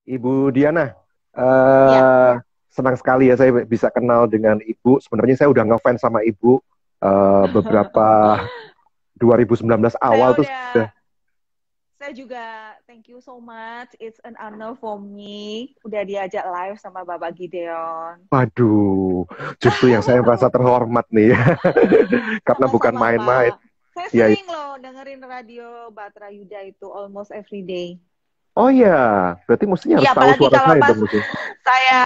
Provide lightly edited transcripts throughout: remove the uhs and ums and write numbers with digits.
Ibu Diana, Ya. eh senang sekali ya saya bisa kenal dengan Ibu. Sebenarnya saya udah ngefans sama Ibu beberapa 2019 Saya awal tuh udah, sudah. saya juga thank you so much. It's an honor for me. Udah diajak live sama Bapak Gideon. Waduh, justru yang saya merasa terhormat nih, karena bukan Sama-sama, main-main. Pak. Saya Ya, ya. sering loh dengerin radio Batra Yuda itu almost every day. Oh ya, berarti mestinya Iya, harus tahu apalagi suara kalau saya pas dong mesti. saya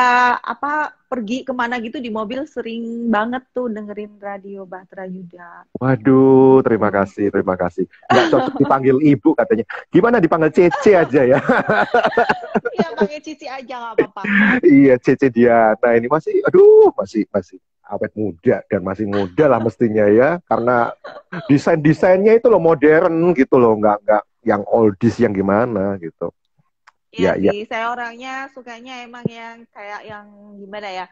pergi kemana gitu di mobil sering banget tuh dengerin radio Batra Yuda. Waduh, terima kasih, terima kasih. Nggak cocok dipanggil Ibu katanya. Gimana dipanggil Cece aja ya? Iya, pakai Cici aja nggak apa-apa. Iya, Cece Diana ini masih, aduh, masih awet muda dan masih muda lah mestinya ya, karena desainnya itu loh modern gitu loh, nggak yang oldies yang gimana gitu. Iya Ya, ya. sih, saya orangnya sukanya emang yang kayak yang gimana ya?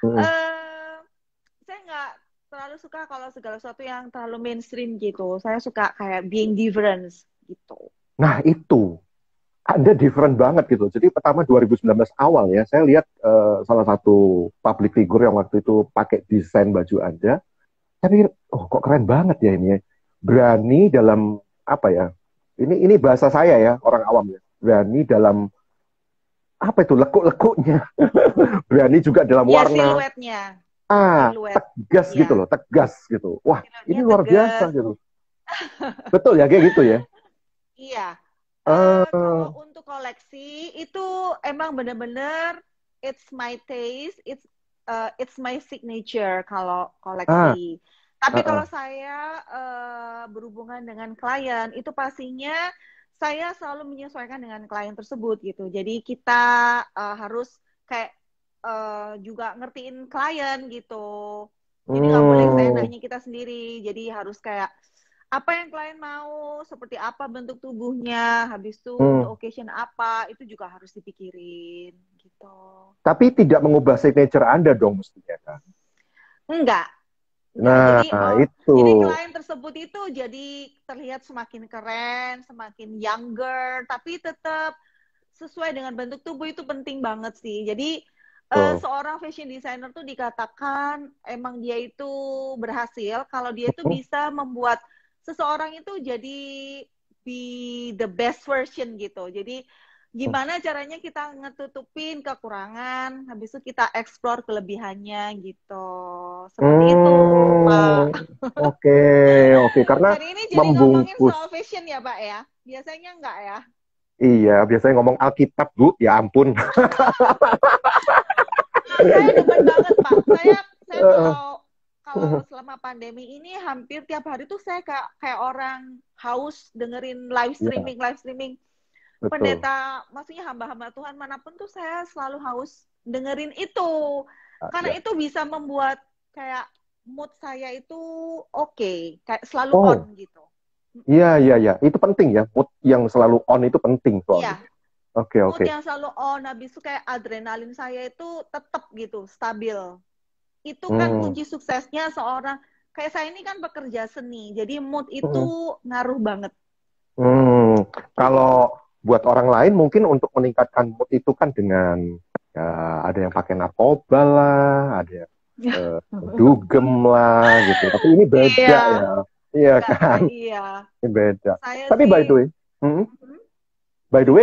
Hmm. Eh, saya nggak terlalu suka kalau segala sesuatu yang terlalu mainstream gitu. Saya suka kayak being different gitu. Nah itu, Anda different banget gitu. Jadi pertama 2019 awal ya, saya lihat salah satu public figure yang waktu itu pakai desain baju Anda. Saya pikir, oh kok keren banget ya ini ya. Berani dalam apa ya? Ini bahasa saya ya, orang awam ya. Berani dalam apa itu lekuk-lekuknya. Berani juga dalam Ya warna. siluetnya, siluet. Tegas gitu Ya, loh, tegas gitu. Wah, ini siluetnya luar biasa tegas. gitu. Betul ya kayak gitu ya. Iya. Kalau Eh, untuk koleksi itu emang bener-bener it's my taste, it's my signature kalau ah, koleksi. Tapi ah, kalau ah. saya berhubungan dengan klien itu pastinya saya selalu menyesuaikan dengan klien tersebut gitu. Jadi kita harus kayak juga ngertiin klien gitu. Jadi nggak boleh Hmm, seenaknya kita sendiri. Jadi harus kayak apa yang klien mau, seperti apa bentuk tubuhnya, habis itu untuk hmm. occasion apa, itu juga harus dipikirin gitu. Tapi tidak mengubah signature Anda dong mestinya kan. Enggak, enggak. Nah, itu. Jadi klien tersebut itu jadi terlihat semakin keren, semakin younger, tapi tetap sesuai dengan bentuk tubuh itu penting banget sih. Jadi Tuh. seorang fashion designer tuh dikatakan emang dia itu berhasil kalau dia itu Hmm, bisa membuat seseorang itu jadi be the best version gitu. Jadi hmm. gimana caranya kita ngetutupin kekurangan, habis itu kita explore kelebihannya gitu. Seperti itu, Hmm, Pak. oke, oke. Karena Hari ini jadi ngomongin membungkus. soal fashion ya, Pak ya? Biasanya enggak ya? Iya, biasanya ngomong Alkitab, Bu. Ya ampun. Saya demen banget, Pak. Saya kalau kalau selama pandemi ini hampir tiap hari tuh saya kayak kayak orang haus dengerin Ya, live streaming betul. pendeta, maksudnya hamba-hamba Tuhan manapun tuh saya selalu haus dengerin itu. Ah, Karena ya. itu bisa membuat kayak mood saya itu oke, kayak selalu on Oh, gitu. iya, iya, iya. Itu penting ya. Mood yang selalu on itu penting soalnya. Iya, Oke, mood oke. yang selalu on, habis itu kayak adrenalin saya itu tetap gitu, stabil. Itu kan Hmm, kunci suksesnya seorang kayak saya ini kan pekerja seni, jadi mood itu hmm, ngaruh banget hmm. gitu. Kalau buat orang lain mungkin untuk meningkatkan mood itu kan dengan ya, ada yang pakai narkoba lah, ada yang dugem lah gitu. Tapi ini beda Iya, ya. Iya enggak kan? saya iya. Ini beda. Saya Tapi sih by the way,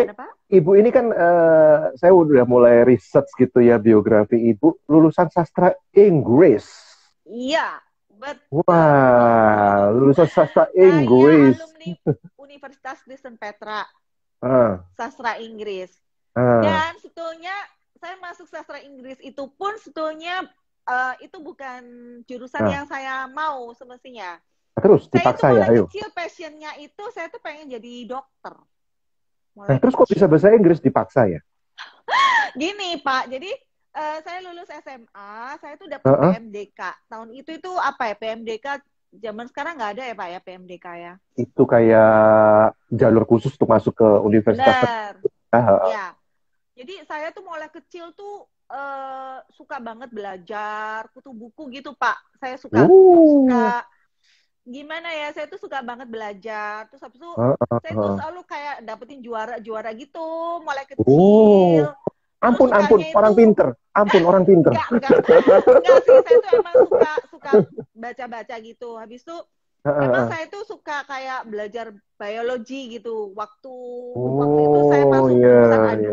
gimana, Pak? Ibu ini kan saya udah mulai research gitu ya biografi Ibu lulusan sastra Inggris. Iya, betul. Wah, lulusan sastra Saya Inggris. alumni Universitas Kristen Petra, Ah, sastra Inggris. ah, Dan sebetulnya saya masuk sastra Inggris itu pun sebetulnya itu bukan jurusan ah. yang saya mau semestinya. Terus Saya itu dipaksa ya, mulai ayo. kecil passionnya itu saya tuh pengen jadi dokter. Nah, Mulai terus kok bisa kecil. bahasa Inggris dipaksa ya? Gini Pak, jadi saya lulus SMA, saya tuh dapat Heeh. PMDK. Tahun itu apa ya, PMDK zaman sekarang nggak ada ya Pak ya, PMDK ya. Itu kayak jalur khusus untuk masuk ke universitas Bener, tertentu. Ah, ya. Jadi saya tuh mulai kecil tuh suka banget belajar, kutu buku gitu Pak. Saya suka Uh, suka gimana ya, saya tuh suka banget belajar. Terus habis itu Ah, ah, saya tuh ah. selalu kayak dapetin juara-juara gitu, mulai Oh, kecil. Terus ampun, ampun, sukanya itu orang pinter. Ampun, orang pinter. enggak, enggak sih, saya tuh emang suka suka baca-baca gitu. Habis itu Ah, ah, emang ah. saya tuh suka kayak belajar biologi gitu. Waktu waktu itu saya Oh, masuk iya, jurusan iya. A2.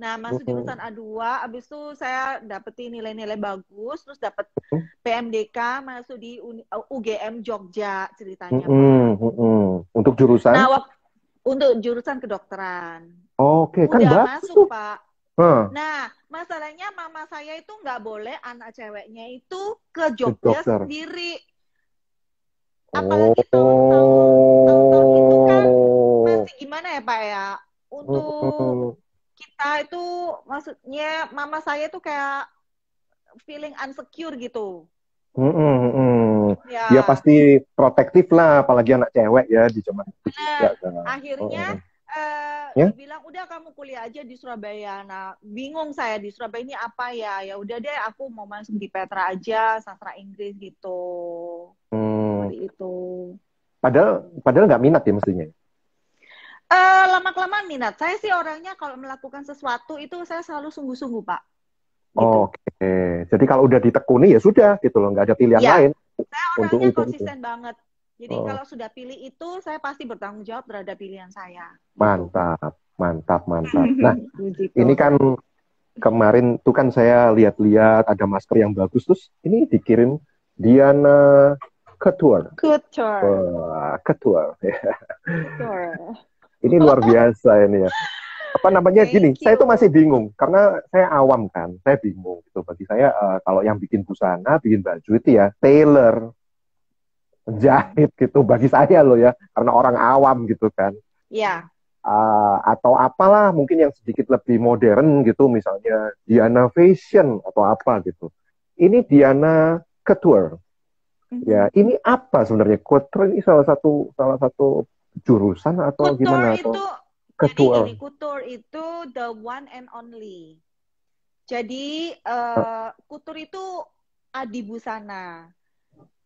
Nah, masuk Hmm, jurusan A2, abis itu saya dapetin nilai-nilai bagus, terus dapet PMDK masuk di UGM Jogja ceritanya, Pak. Untuk jurusan? Nah, untuk jurusan kedokteran. Oke, kan Udah bagus masuk, tuh. Pak. Hah, Nah, masalahnya mama saya itu nggak boleh anak ceweknya itu ke ke Jogja dokter. sendiri. Apalagi tahun-tahun itu kan Oh, masih gimana ya, Pak ya? Untuk mm-mm. kita itu, maksudnya mama saya itu kayak feeling insecure gitu. Mm-mm. Ya Ya, pasti protektif lah, apalagi anak cewek ya di zaman itu juga benar. kan. Akhirnya Mm-mm. Ya, dibilang udah kamu kuliah aja di Surabaya. Nah, bingung saya di Surabaya ini apa ya? Ya udah deh, aku mau masuk di Petra aja, sastra Inggris gitu. hmm. Seperti itu. Padahal nggak minat ya mestinya. Lama-kelamaan minat. Saya sih orangnya kalau melakukan sesuatu itu saya selalu sungguh-sungguh, Pak. Gitu. Oke, jadi kalau udah ditekuni ya sudah gitu loh, nggak ada pilihan Ya, lain saya untuk orangnya itu. konsisten banget. Jadi Oh, kalau sudah pilih itu, saya pasti bertanggung jawab terhadap pilihan saya. Gitu. mantap, mantap, mantap. Nah, Begitu. ini kan kemarin tuh kan saya lihat-lihat ada masker yang bagus, terus ini dikirim Diana Couture. Couture. Wah, Couture. Couture. Ini luar biasa ini ya. Apa namanya gini, Thank saya tuh masih you. bingung karena saya awam kan, saya bingung gitu. Bagi saya kalau yang bikin busana, bikin baju itu ya tailor, Hmm. jahit gitu. Bagi saya loh ya, karena orang awam gitu kan. Ya, Atau apalah mungkin yang sedikit lebih modern gitu, misalnya Diana Fashion atau apa gitu. Ini Diana Couture. Ya, mhm. ini apa sebenarnya? Couture ini salah satu jurusan atau Couture gimana itu, atau jadi gini, couture? couture itu the one and only. Jadi couture itu adi busana.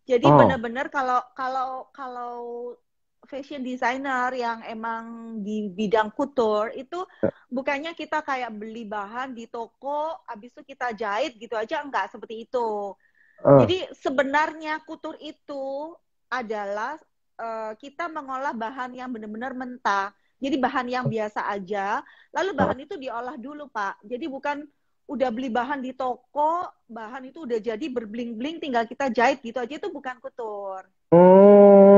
Jadi Oh, benar-benar kalau kalau kalau fashion designer yang emang di bidang couture itu bukannya kita kayak beli bahan di toko, habis itu kita jahit gitu aja, enggak seperti itu. eh, Jadi sebenarnya couture itu adalah kita mengolah bahan yang benar-benar mentah. Jadi bahan yang biasa aja, lalu bahan itu diolah dulu, Pak. Jadi bukan udah beli bahan di toko, bahan itu udah jadi berbling-bling, tinggal kita jahit gitu aja, itu bukan couture.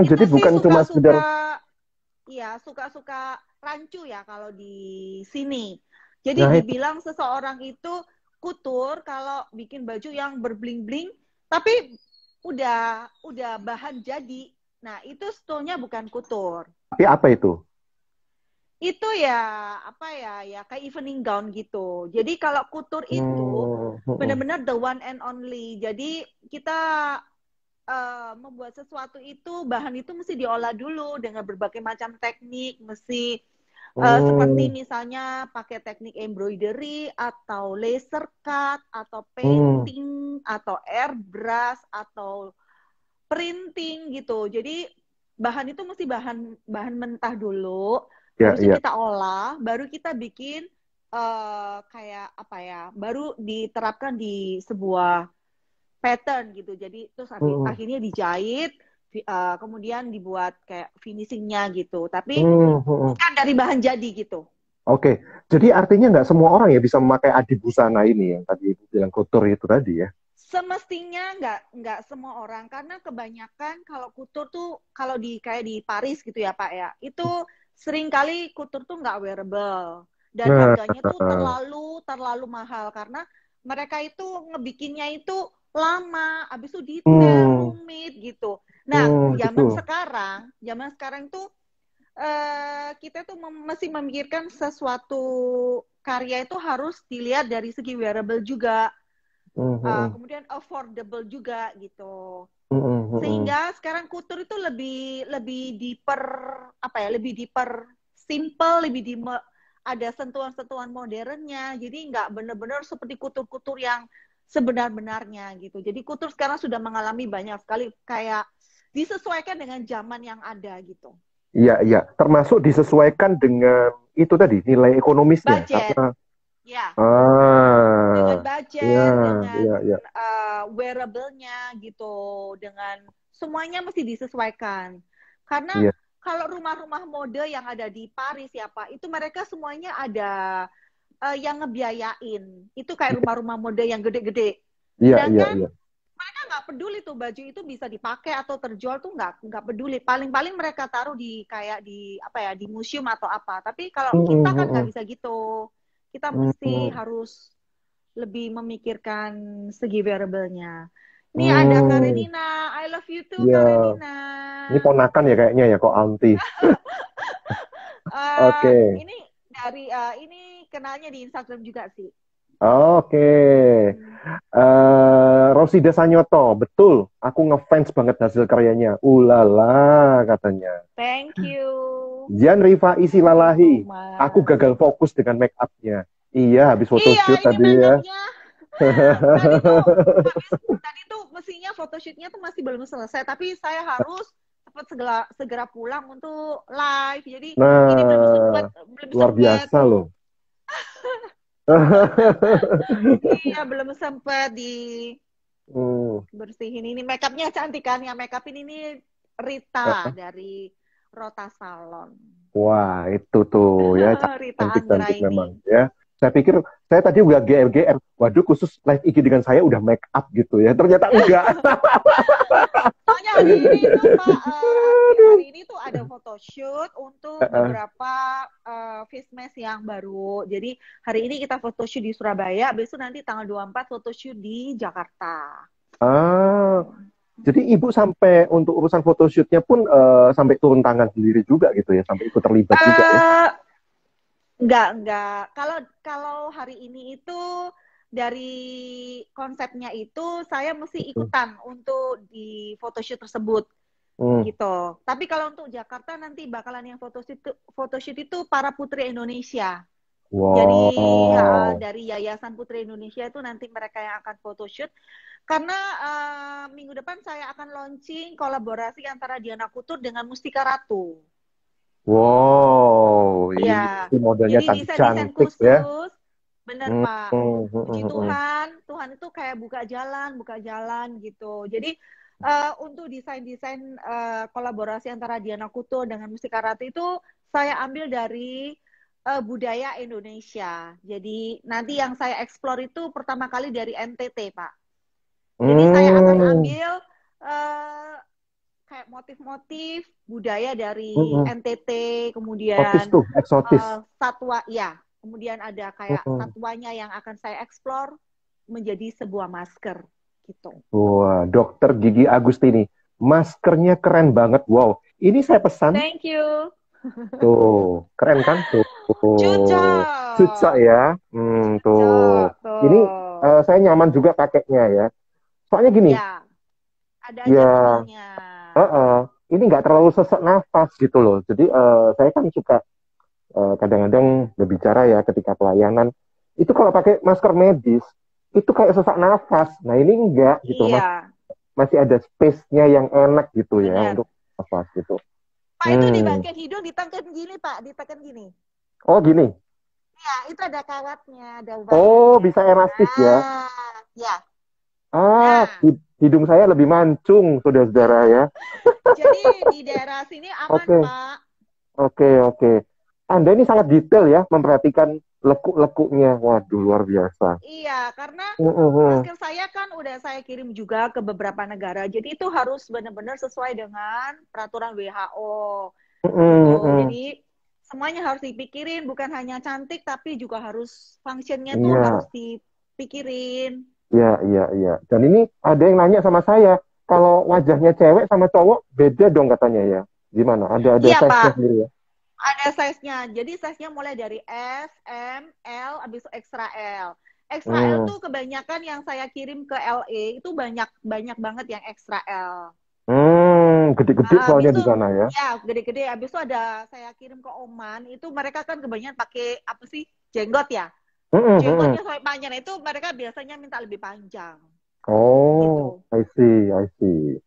Itu jadi sih bukan cuma sekedar. suka-suka, ya suka-suka rancu ya kalau di sini. Jadi Nah itu. dibilang seseorang itu kutur kalau bikin baju yang berbling-bling, tapi udah bahan jadi. Nah itu sebetulnya bukan kutur. Tapi apa itu? Itu ya apa ya, ya kayak evening gown gitu. Jadi kalau kutur itu Hmm. benar-benar the one and only. Jadi kita membuat sesuatu itu, bahan itu mesti diolah dulu dengan berbagai macam teknik, mesti seperti Hmm. misalnya pakai teknik embroidery atau laser cut atau Hmm. painting atau airbrush atau printing gitu. Jadi bahan itu mesti bahan bahan mentah dulu, Ya, habis itu ya. kita olah, baru kita bikin kayak apa ya, baru diterapkan di sebuah pattern gitu. Jadi terus Hmm. akhirnya dijahit, kemudian dibuat kayak finishingnya gitu. Tapi Hmm. bukan dari bahan jadi gitu. Oke, jadi artinya nggak semua orang ya bisa memakai adi busana ini yang tadi Ibu bilang kotor itu tadi ya. Semestinya nggak semua orang, karena kebanyakan kalau kutur tuh kalau di kayak di Paris gitu ya Pak ya, itu sering kali kutur tuh nggak wearable dan Nah, harganya tuh terlalu terlalu mahal karena mereka itu ngebikinnya itu lama, habis itu detail, hmm, rumit gitu. Nah, gitu. zaman sekarang tuh kita tuh mesti memikirkan sesuatu karya itu harus dilihat dari segi wearable juga, Hmm, hmm, kemudian affordable juga gitu. hmm, hmm, hmm, Sehingga sekarang kutur itu lebih lebih diper apa ya, lebih diper simple, lebih di ada sentuhan-sentuhan modernnya. Jadi nggak benar-benar seperti kutur-kutur yang sebenar-benarnya gitu. Jadi kutur sekarang sudah mengalami banyak sekali kayak disesuaikan dengan zaman yang ada gitu. Iya, iya. Termasuk disesuaikan dengan itu tadi, nilai ekonomisnya. Budget, Karena, ya. Dengan ah, iya, budget, dengan iya, iya. wearable-nya gitu, dengan semuanya mesti disesuaikan. Karena Iya. kalau rumah-rumah mode yang ada di Paris ya Pak, itu mereka semuanya ada yang ngebiayain. Itu kayak rumah-rumah mode yang gede-gede. Iya, iya, Sedangkan iya. mereka nggak peduli tuh baju itu bisa dipakai atau terjual tuh nggak peduli. Paling-paling mereka taruh di kayak di apa ya di museum atau apa. Tapi kalau kita kan nggak bisa gitu. Kita mesti harus lebih memikirkan segi variabelnya. Nih ada Hmm, Karenina, I love you too iya. Karenina. Ini ponakan ya kayaknya ya, kok anti. Oke. Ini dari ini kenalnya di Instagram juga sih. Oke. Hmm. Rosida Sanyoto, betul. Aku ngefans banget hasil karyanya. Ulala, katanya. Thank you. Jan Rifa Thank you so Isilalahi. Aku much. gagal fokus dengan make up-nya. Iya, habis Iya, photoshoot ini tadi ya. makeupnya tadi tuh habis tadi tuh mestinya photoshootnya tuh masih belum selesai, tapi saya harus cepat segera pulang untuk live. Jadi ini Nah, belum luar sempet. biasa loh. Iya, belum sempet di Hmm. bersihin. Ini makeupnya cantik kan? Yang makeupin ini Rita dari Rota Salon. Wah, itu tuh ya Rita Anggra cantik-cantik memang ini. ya. Saya pikir saya tadi udah GR-GR. Waduh, khusus live IG dengan saya udah make up gitu ya. Ternyata enggak. Soalnya hari ini itu Pak, hari ini tuh ada photoshoot untuk beberapa face mask yang baru. Jadi hari ini kita photoshoot di Surabaya, besok nanti tanggal 24 photoshoot di Jakarta. Ah, jadi ibu sampai untuk urusan photoshootnya pun sampai turun tangan sendiri juga gitu ya, sampai ikut terlibat juga ya. Eh, enggak. Kalau kalau hari ini itu dari konsepnya itu saya mesti Hmm. ikutan untuk di photoshoot tersebut Hmm. gitu. Tapi kalau untuk Jakarta nanti bakalan yang photoshoot itu para putri Indonesia. Jadi Wow. dari Yayasan Putri Indonesia itu nanti mereka yang akan photoshoot. Karena minggu depan saya akan launching kolaborasi antara Diana Kutur dengan Mustika Ratu. Wow, Iya, ini modelnya jadi desain-desain cantik-cantik ya. khusus, bener Hmm, Pak. hmm, hmm, Puji hmm, hmm. Tuhan, Tuhan itu kayak buka jalan gitu. Jadi untuk desain-desain kolaborasi antara Diana Kuto dengan Mustika Ratu itu saya ambil dari budaya Indonesia. Jadi nanti yang saya eksplor itu pertama kali dari NTT, Pak. Jadi saya akan Hmm, ambil uh, kayak motif-motif budaya hmm, dari hmm. NTT, Eksotis kemudian tuh, eksotis. satwa, ya, kemudian ada kayak Hmm. satwanya yang akan saya eksplor menjadi sebuah masker gitu. Wah, Dokter Gigi Agustini, maskernya keren banget. Wow, ini saya pesan. Thank you. Tuh, keren kan? Tuh, cocok Cocok. ya. Cocok Tuh. Ini tuh. saya nyaman juga pakainya ya. Soalnya gini, Ya, ada aja ya, feel-nya. ini nggak terlalu sesak nafas gitu loh. Jadi saya kan suka kadang-kadang berbicara ya ketika pelayanan. Itu kalau pakai masker medis, itu kayak sesak nafas. Nah ini enggak gitu, Mas. Iya, Masih ada space-nya yang enak gitu ya benar. untuk nafas gitu. Pak itu di Hmm. bagian hidung ditekan gini, Pak, ditekan gini. Oh gini. Ya, itu ada kawatnya, ada Oh, bahannya. bisa elastis ya. Nah, ya. Ah, Nah, hidung saya lebih mancung, saudara-saudara ya. jadi di daerah sini aman, Oke, Pak. oke, oke. Anda ini sangat detail ya memperhatikan lekuk-lekuknya. Waduh, luar biasa. Iya, karena Mm-mm. masker saya kan udah saya kirim juga ke beberapa negara. Jadi itu harus benar-benar sesuai dengan peraturan WHO gitu. Mm-mm. Jadi semuanya harus dipikirin, bukan hanya cantik tapi juga harus functionnya tuh harus Iya, dipikirin. iya, iya, iya. Dan ini ada yang nanya sama saya, kalau wajahnya cewek sama cowok beda dong katanya ya. Gimana? Ada Iya, size-nya Pak. sendiri ya? Ada size-nya. Jadi size-nya mulai dari S, M, L, habis itu extra L. Extra L Hmm. tuh kebanyakan yang saya kirim ke LA itu banyak banyak banget yang extra L. Gede-gede Habis soalnya itu di sana ya. ya gede-gede. Habis itu ada saya kirim ke Oman itu mereka kan kebanyakan pakai apa sih jenggot ya. Mm-mm. Jenggotnya sampai panjang itu mereka biasanya minta lebih panjang Oh, gitu. I see, I see.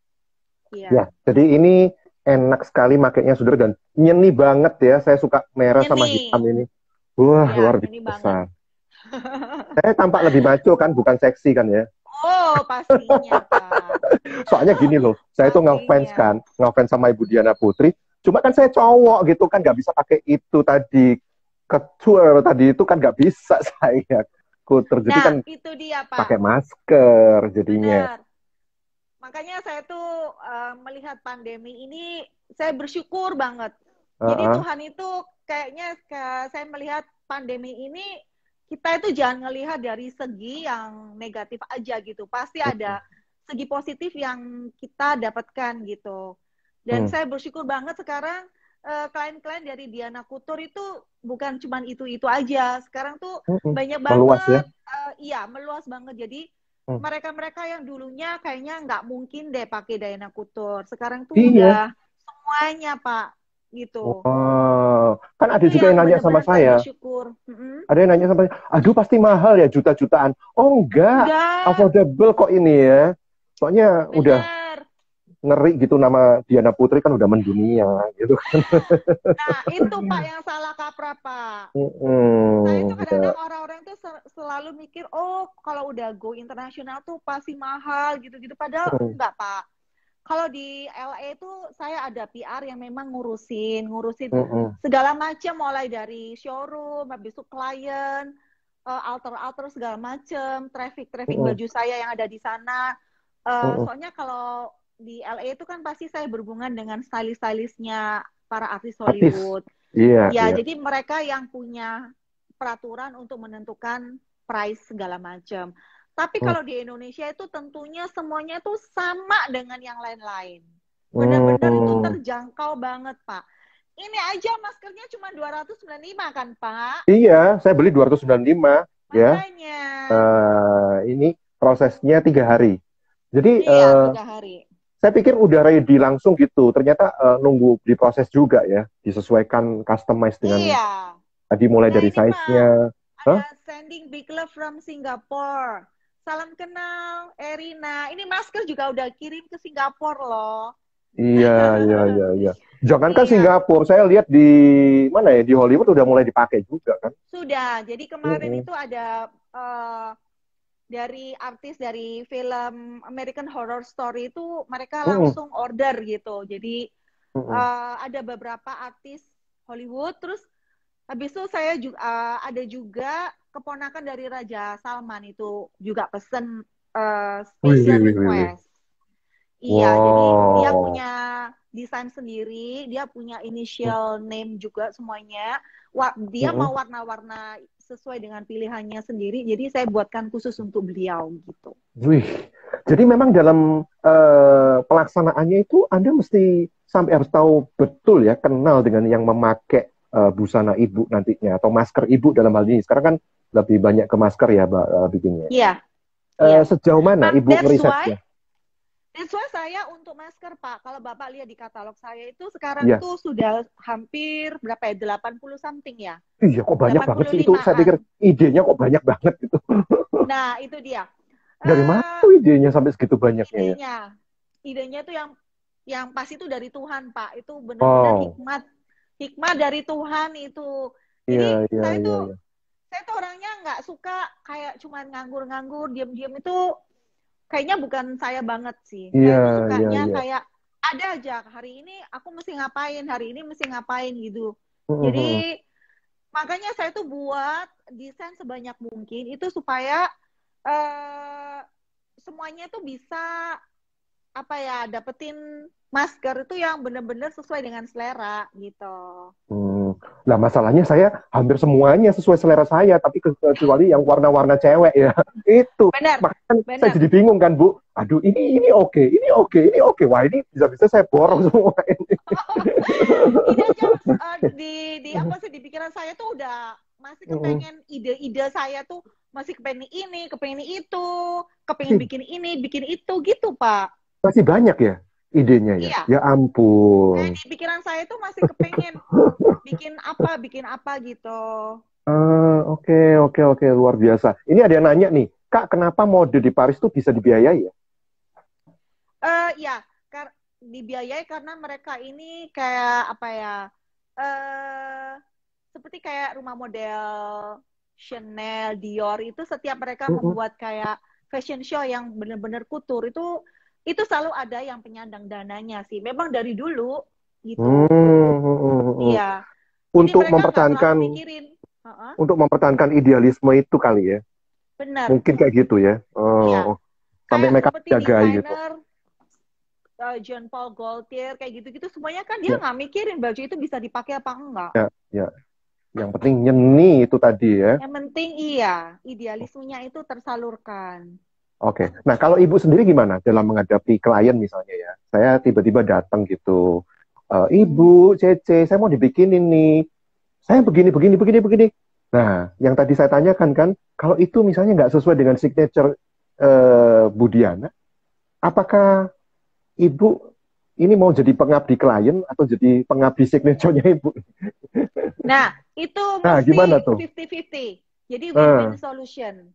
Iya. Ya, jadi ini enak sekali makainya saudara dan nyeni banget ya. Saya suka merah sama hitam Nyeni. ini. Wah, Iya, luar nyeni banget. biasa. Saya tampak lebih maco kan, bukan seksi kan ya. Oh, pastinya, Pak. Soalnya gini loh, saya tuh ngefans Pastinya. kan, ngefans sama Ibu Diana Putri. Cuma kan saya cowok gitu kan, nggak bisa pakai itu tadi. Couture tadi itu kan nggak bisa saya. Couture, jadi Nah, kan itu dia, Pak. pakai masker jadinya. Benar. Makanya saya tuh melihat pandemi ini, saya bersyukur banget. Jadi Uh-uh. Tuhan itu kayaknya saya melihat pandemi ini, kita itu jangan ngelihat dari segi yang negatif aja gitu. Pasti ada segi positif yang kita dapatkan gitu. Dan Hmm. saya bersyukur banget sekarang klien-klien dari Diana Couture itu bukan cuma itu-itu aja. Sekarang tuh Mm-mm. banyak Meluas ya. banget, iya meluas banget. Jadi Hmm. mereka-mereka yang dulunya kayaknya nggak mungkin deh pakai Diana Couture. Sekarang tuh Iya. udah semuanya, Pak, gitu. Wow. Kan ada Itu juga yang yang nanya sama benar-benar saya saya. bersyukur. Mm-mm. Ada yang nanya sama saya, aduh pasti mahal ya juta-jutaan. Oh enggak, Enggak, affordable kok ini ya. Soalnya udah bener. ngeri gitu nama Diana Putri kan udah mendunia gitu. Nah, itu Pak yang salah kaprah, Pak. Saya itu Ya. kadang-kadang orang-orang itu selalu mikir, oh kalau udah go internasional tuh pasti mahal gitu-gitu. Padahal Mm, enggak, Pak. Kalau di LA itu saya ada PR yang memang ngurusin mm, mm, segala macam mulai dari showroom, habis itu klien, alter-alter segala macam, traffic mm, baju saya yang ada di sana. mm, Soalnya kalau di LA itu kan pasti saya berhubungan dengan stylist-stylistnya para artis artis. Hollywood. Iya, Ya, iya. jadi mereka yang punya peraturan untuk menentukan price segala macam. Tapi Mm, kalau di Indonesia itu tentunya semuanya itu sama dengan yang lain-lain. Benar-benar itu mm. terjangkau banget, Pak. Ini aja maskernya cuma 295 kan, Pak? Iya, saya beli 295 ya. Makanya. Ini prosesnya 3 hari. Jadi Iya, 3 hari. saya pikir udah ready langsung gitu. Ternyata nunggu diproses juga ya, disesuaikan customize dengan Iya. tadi mulai Nah dari ini Pak, size-nya. Hah? ada sending big love from Singapore. Salam kenal, Erina. Ini masker juga udah kirim ke Singapura loh. Iya, iya, iya, iya. Jangankan Iya, Singapura, saya lihat di mana ya, di Hollywood udah mulai dipakai juga kan. sudah. Jadi kemarin Mm-mm, itu ada dari artis dari film American Horror Story itu mereka mm-mm, langsung order gitu. Jadi mm-mm. ada beberapa artis Hollywood, terus habis itu saya juga ada juga keponakan dari Raja Salman itu juga pesen Wih, wih, special wih, wih, wih. request. Iya, jadi dia Wow. punya desain sendiri, dia punya initial name juga semuanya. Dia Mm-mm. mau warna-warna sesuai dengan pilihannya sendiri, jadi saya buatkan khusus untuk beliau gitu. Wih. Jadi memang dalam pelaksanaannya itu Anda mesti sampai harus tahu betul ya, kenal dengan yang memakai busana ibu nantinya atau masker ibu dalam hal ini. Sekarang kan lebih banyak ke masker ya, Mbak, bikinnya. Iya, iya. Sejauh mana Ibu ngerisetnya? That's why saya untuk masker, Pak. Kalau Bapak lihat di katalog saya itu sekarang Iya. tuh sudah hampir berapa ya? 80 something ya. Iya, kok banyak banget sih itu. Saya 85-an. pikir idenya kok banyak banget gitu. Nah, itu dia. Dari mana Eh tuh idenya sampai segitu banyaknya ya? idenya. Idenya tuh yang pasti itu dari Tuhan, Pak. Itu benar-benar Oh, hikmat. Hikmat dari Tuhan itu. iya, Jadi iya, saya iya, tuh iya. saya tuh orangnya nggak suka kayak cuman nganggur-nganggur, diam-diam itu kayaknya bukan saya banget sih. Iya, Saya tuh iya, sukanya iya. kayak ada aja hari ini aku mesti ngapain, hari ini mesti ngapain gitu. Mhm. Jadi makanya saya tuh buat desain sebanyak mungkin itu supaya eh, semuanya tuh bisa apa ya dapetin masker itu yang bener-bener sesuai dengan selera gitu. Hmm. Nah, masalahnya saya hampir semuanya sesuai selera saya, tapi kecuali yang warna-warna cewek ya. Itu. Benar, Makanya kan saya benar. jadi bingung kan, Bu. Aduh, ini oke, ini oke, ini oke. Wah, ini bisa-bisa saya borong semua ini. Ini aja di apa sih di pikiran saya tuh udah masih Mm-mm. kepengen ide-ide saya tuh masih kepengen ini, kepengen itu, kepengen Masih, bikin ini, bikin itu gitu, Pak. masih banyak ya idenya ya. Iya, Ya kayak ampun. di pikiran saya tuh masih kepengen bikin apa gitu. Oke, oke, oke, luar biasa. Ini ada yang nanya nih, Kak, kenapa mode di Paris tuh bisa dibiayai ya? Ya, dibiayai karena mereka ini kayak apa ya? eh Seperti kayak rumah model Chanel, Dior itu setiap mereka Mm-mm. membuat kayak fashion show yang benar-benar kutur itu selalu ada yang penyandang dananya sih. Memang dari dulu gitu. Hmm. Iya. Jadi Untuk mereka nggak terlalu mempertahankan mikirin. Heeh, untuk mempertahankan idealisme itu kali ya. benar. Mungkin kayak gitu ya. Iya. Oh, sampai Kayak mereka seperti jagai gitu. desainer Jean Paul Gaultier kayak gitu-gitu semuanya kan dia Ya, nggak mikirin baju itu bisa dipakai apa enggak. ya, ya. Yang penting nyeni itu tadi ya. Yang penting iya, idealismenya itu tersalurkan. Oke. Nah, kalau ibu sendiri gimana dalam menghadapi klien misalnya ya? Saya tiba-tiba datang gitu. Hmm. Ibu, Cece, saya mau dibikinin nih. Saya begini, begini, begini, begini. Nah, yang tadi saya tanyakan kan, kalau itu misalnya nggak sesuai dengan signature Budiana, apakah ibu ini mau jadi pengabdi klien atau jadi pengabdi signaturenya ibu? Nah, itu Nah, gimana mesti tuh? 50-50. Jadi win-win Nah, solution.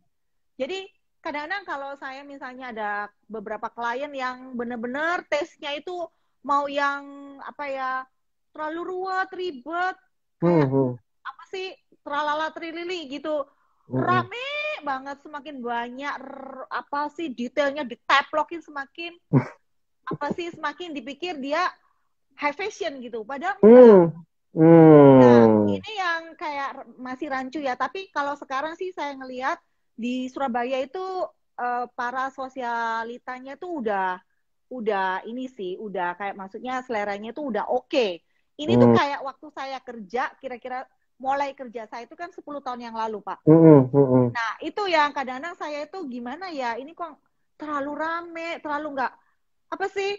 Jadi kadang-kadang kalau saya misalnya ada beberapa klien yang benar-benar tesnya itu mau yang apa ya terlalu ruwet, ribet, kayak hmm, apa sih tralala trilili gitu, hmm, hmm, rame banget, semakin banyak apa sih detailnya diteplokin semakin apa sih semakin dipikir dia high fashion gitu, padahal enggak. hmm, Nah, hmm, ini yang kayak masih rancu ya. Tapi kalau sekarang sih saya ngelihat di Surabaya itu para sosialitanya tuh udah ini sih, udah kayak maksudnya seleranya tuh udah oke. Ini tuh hmm, kayak waktu saya kerja, kira-kira mulai kerja saya itu kan 10 tahun yang lalu, Pak. hmm, hmm, hmm. Nah, itu yang kadang-kadang saya itu gimana ya, ini kok terlalu rame, terlalu nggak apa sih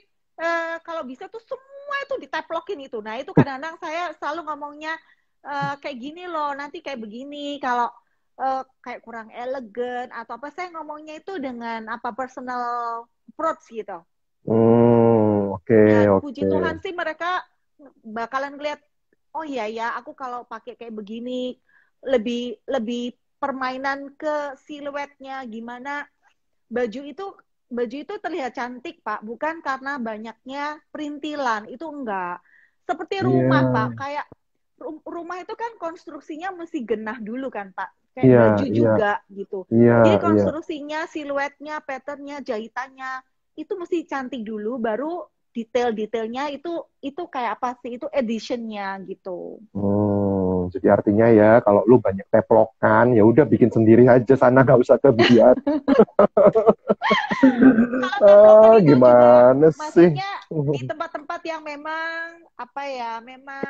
kalau bisa tuh semua itu diteplokin itu. Nah itu kadang-kadang saya selalu ngomongnya kayak gini loh, nanti kayak begini. Kalau kayak kurang elegan atau apa, saya ngomongnya itu dengan apa personal approach gitu. Hmm, oke, Dan puji oke. Tuhan sih mereka bakalan ngeliat, oh iya ya, aku kalau pakai kayak begini lebih lebih permainan ke siluetnya gimana baju itu terlihat cantik, Pak, bukan karena banyaknya perintilan. Itu enggak. Seperti rumah, Iya, Pak. Kayak rumah itu kan konstruksinya mesti genah dulu kan, Pak. Kayak iya, baju iya, juga gitu. iya, Jadi iya. konstruksinya, siluetnya, patternnya, jahitannya itu mesti cantik dulu, baru detail-detailnya itu kayak apa sih? Itu editionnya gitu. Jadi artinya ya kalau lu banyak teplokan ya udah bikin sendiri aja sana nggak usah ke biar. Kalau teplokan Ah, itu juga gimana sih? maksudnya di tempat-tempat yang memang apa ya, memang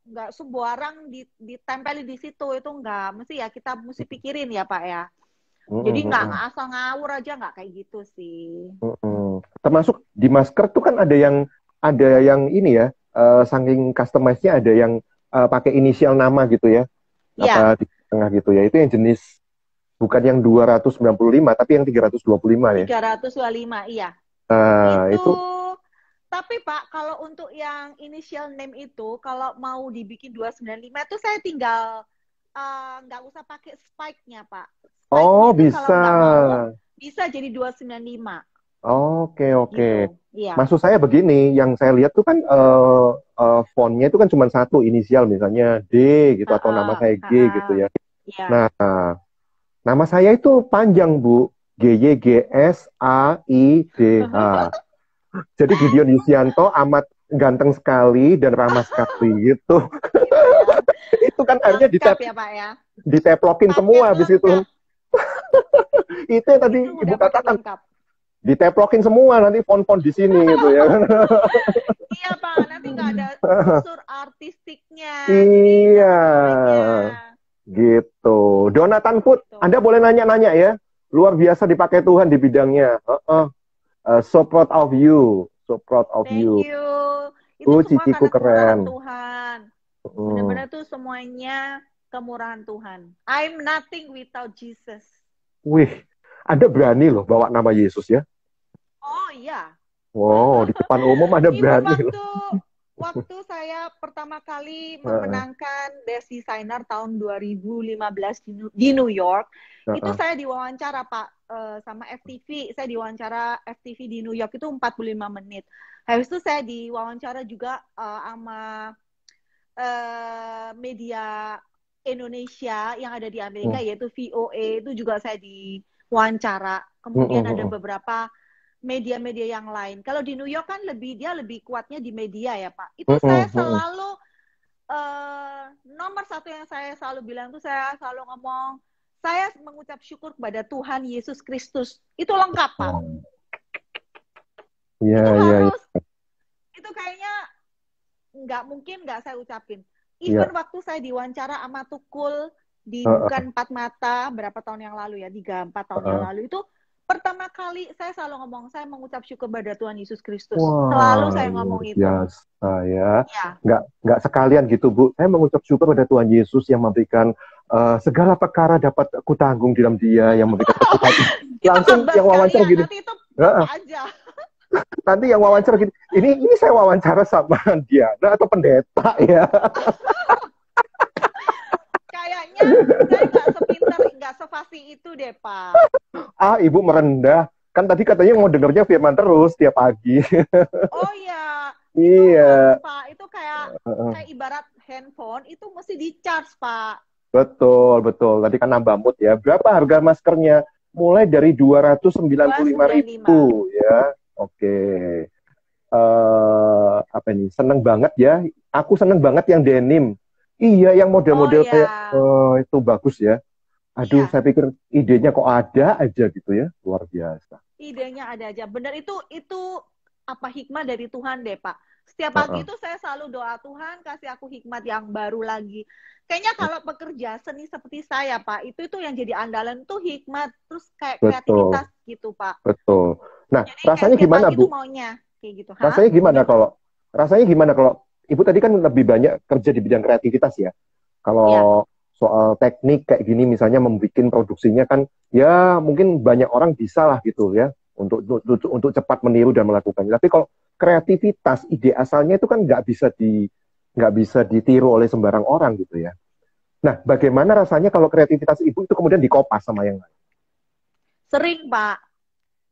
nggak sembarang ditempeli di situ itu nggak mesti ya kita mesti pikirin ya Pak ya. Jadi nggak asal ngawur aja nggak kayak gitu sih. Termasuk di masker tuh kan ada yang ini ya, saking customize-nya ada yang pakai inisial nama gitu ya, Iya, apa di tengah gitu ya. Itu yang jenis bukan yang 295 tapi yang 325 ya. 325 iya. Itu Itu tapi Pak kalau untuk yang initial name itu kalau mau dibikin 295 itu saya tinggal nggak usah pakai spike-nya, Pak. oh Spike-nya itu kalau bisa. nggak mau bisa jadi 295 Oke, oke. gitu. Iya. Maksud saya begini, yang saya lihat tuh kan fontnya itu kan cuma satu inisial, misalnya D gitu atau nama Heeh, saya G gitu heeh. ya. Iya. Nah, nama saya itu panjang Bu, GYGSAIDH. Jadi Gideon Yusianto amat ganteng sekali dan ramah sekali gitu. Gitu ya. Itu kan akhirnya Lengkap ya, Pak ya. diteplokin Paket semua habis itu. lengkap. Itu yang tadi Itu Ibu udah paket katakan, lengkap. diteplokin semua nanti font-font di sini gitu ya. Iya, Pak. Nanti nggak ada unsur artistiknya. Jadi Iya, jangan makanya. gitu. Donatan Food, Anda Tuh. boleh nanya-nanya ya. Luar biasa dipakai Tuhan di bidangnya. So proud of you. So proud of Thank you. you. Itu semua Ciciku karena kemurahan keren. Tuhan. Hmm. Benar-benar tuh semuanya kemurahan Tuhan. I'm nothing without Jesus. Wih, Anda berani loh bawa nama Yesus ya. Oh iya. Wow, di depan umum Anda Even berani loh. waktu waktu saya pertama kali Heeh, memenangkan Best Designer tahun 2015 di New York, itu heeh. saya diwawancara Pak sama FTV. Saya diwawancara FTV di New York itu 45 menit. Habis itu saya diwawancara juga sama media Indonesia yang ada di Amerika Hmm, yaitu VOA itu juga saya diwawancara. hmm, Kemudian hmm, ada hmm. beberapa media-media yang lain. Kalau di New York kan dia lebih kuatnya di media ya Pak. Itu Hmm, saya hmm, hmm. selalu nomor satu yang saya selalu bilang tuh saya selalu ngomong saya mengucap syukur kepada Tuhan Yesus Kristus. Itu lengkap Pak. Hmm. Iya, Itu iya, iya. harus itu kayaknya nggak mungkin nggak saya ucapin. Even Iya, waktu saya diwawancara sama Tukul di heeh, Bukan Empat Mata berapa tahun yang lalu ya, 3-4 tahun yang heeh. lalu itu pertama kali saya selalu ngomong saya mengucap syukur pada Tuhan Yesus Kristus. Selalu Wah, saya luar ngomong itu. biasa ya. Ya. Nggak sekalian gitu, Bu. Saya mengucap syukur pada Tuhan Yesus yang memberikan segala perkara dapat kutanggung di dalam Dia, yang memberikan kekuatan. Itu Langsung khotbah yang wawancara sekalian, gini. nanti itu Heeh. Bapak aja. Nanti yang wawancara gini. Ini saya wawancara sama Diana atau pendeta ya. Kayaknya saya nggak sepinter, nggak sefasih itu deh, Pak. Ah, Ibu merendah. Kan tadi katanya mau dengarnya firman terus tiap pagi. Oh ya, itu harus Iya. Pak. Itu kayak Heeh. kayak ibarat handphone itu mesti di-charge, Pak. Betul, betul. Tadi kan nambah mood ya. Berapa harga maskernya? Mulai dari 295. 295.000 ya. Oke. Apa ini? Seneng banget ya. Aku seneng banget yang denim. Iya, yang Oh model-model kayak ya, itu bagus ya. Aduh, iya. saya pikir idenya kok ada aja gitu ya. Luar biasa. Idenya ada aja. Bener itu apa hikmah dari Tuhan deh, Pak. Setiap pagi Heeh. itu saya selalu doa Tuhan kasih aku hikmat yang baru lagi. Kayaknya kalau pekerja seni seperti saya, Pak, itu yang jadi andalan tuh hikmat, terus kayak Betul, kreativitas gitu, Pak. betul. Nah, Jadi kayak rasanya setiap gimana, pagi tuh Bu? maunya kayak gitu. Hah? Rasanya gimana Gimana? kalau Ibu tadi kan lebih banyak kerja di bidang kreativitas ya. Ya, Kalau soal teknik kayak gini misalnya membuat produksinya kan ya mungkin banyak orang bisa lah gitu ya untuk cepat meniru dan melakukannya. Tapi kalau kreativitas ide asalnya itu kan nggak bisa ditiru oleh sembarang orang gitu ya. Nah, bagaimana rasanya kalau kreativitas Ibu itu kemudian dikopas sama yang lain? sering, Pak.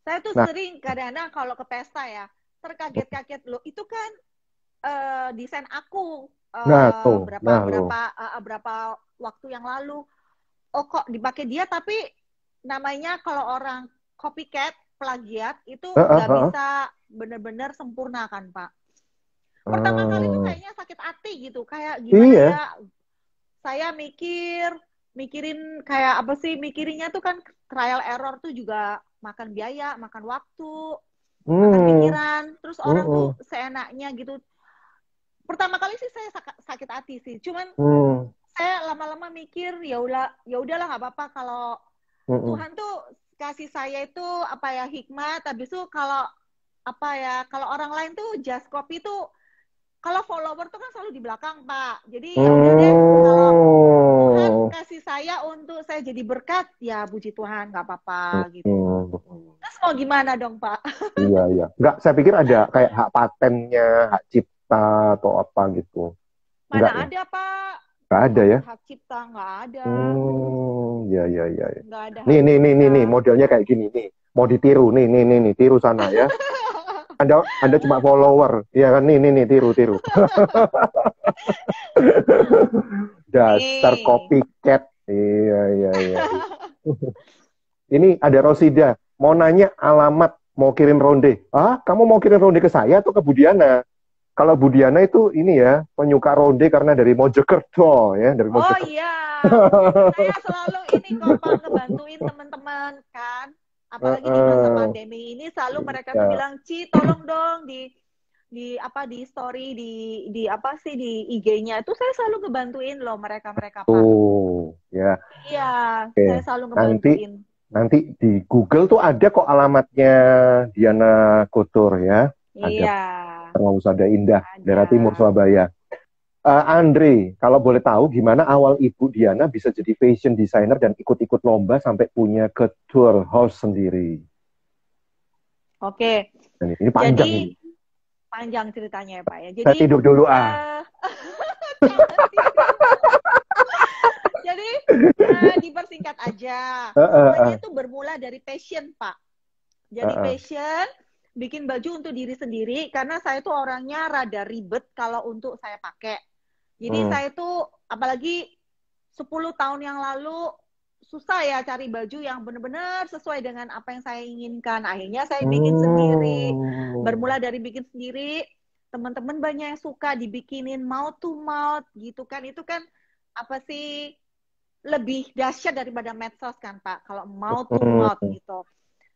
Saya tuh Nah, sering kadang-kadang kalau ke pesta ya, terkaget-kaget loh. Itu kan desain aku berapa nah lo. berapa berapa waktu yang lalu. Oh kok dipakai dia tapi namanya kalau orang copycat plagiat itu nggak bisa benar-benar sempurna kan Pak. Pertama kali tuh kayaknya sakit hati gitu, kayak gimana Iya. ya saya mikirin kayak apa sih mikirinnya tuh kan trial error tuh juga makan biaya, makan waktu, makan Hmm, pikiran, terus orang tuh hmm, seenaknya gitu. Pertama kali sih saya sakit hati sih, cuman hmm, saya lama-lama mikir ya udahlah nggak apa-apa kalau hmm, Tuhan tuh kasih saya itu apa ya hikmat. Habis itu kalau apa ya kalau orang lain tuh just copy tuh kalau follower tuh kan selalu di belakang Pak. Jadi ya udah deh kalau Tuhan hmm, kasih saya untuk saya jadi berkat ya puji Tuhan nggak apa-apa gitu. hmm. Terus mau gimana dong Pak? Iya, iya. Enggak, saya pikir ada kayak hak patennya, hak cipta atau apa gitu. Enggak Mana ya? ada Pak Enggak ada ya? hak cipta nggak ada Iya, iya, iya. Iya. nggak ada Nih, hak nih, nih, nih, cipta. nih, modelnya kayak gini nih. Mau ditiru, nih, tiru sana ya. Anda cuma follower, iya kan? Nih, tiru, tiru. Dasar Nih. copycat. Iya, iya, iya. Ini ada Rosida, mau nanya alamat, mau kirim ronde. Ah, kamu mau kirim ronde ke saya atau ke Budiana? Kalau Budiana itu ini ya, penyuka ronde karena dari Mojokerto ya, dari Oh Mojokerto. iya, saya selalu ini kok Pak ngebantuin teman-teman kan. Apalagi di masa pandemi ini selalu mereka tuh Ya, bilang, "Ci, tolong dong di apa di story di apa sih di IG-nya." Itu saya selalu ngebantuin loh mereka-mereka, Pak. tuh ya. Iya, saya Oke. selalu Nanti ngebantuin. nanti di Google tuh ada kok alamatnya Diana Kotor ya. Ada Iya, Permawusada Indah, daerah timur ada. Surabaya. Andre, kalau boleh tahu gimana awal Ibu Diana bisa jadi fashion designer dan ikut-ikut lomba sampai punya couture house sendiri? Oke. Ini panjang Jadi ini. panjang ceritanya ya Pak ya. Saya Jadi tidur dulu eh jangan tidur. Jadi dipersingkat aja. Semuanya itu bermula dari passion Pak. Jadi passion, bikin baju untuk diri sendiri karena saya tuh orangnya rada ribet kalau untuk saya pakai. Jadi saya tuh apalagi 10 tahun yang lalu susah ya cari baju yang benar-benar sesuai dengan apa yang saya inginkan. Akhirnya saya bikin sendiri. Bermula dari bikin sendiri, teman-teman banyak yang suka dibikinin mouth to mouth gitu kan. Itu kan apa sih lebih dahsyat daripada medsos kan Pak, kalau mouth to mouth gitu.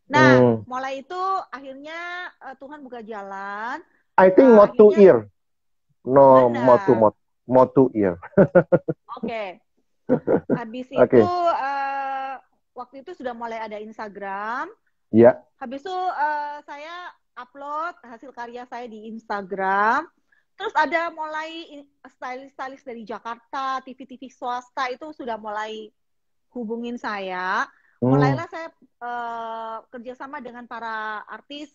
Nah, mulai itu akhirnya Tuhan buka jalan. I think mouth to ear. No, mouth to mouth. Mouth to ear. Oke. Habis itu waktu itu sudah mulai ada Instagram. Iya. Habis itu saya upload hasil karya saya di Instagram. Terus ada mulai stylist-stylist dari Jakarta, TV-TV swasta itu sudah mulai hubungin saya. Mulailah saya kerjasama dengan para artis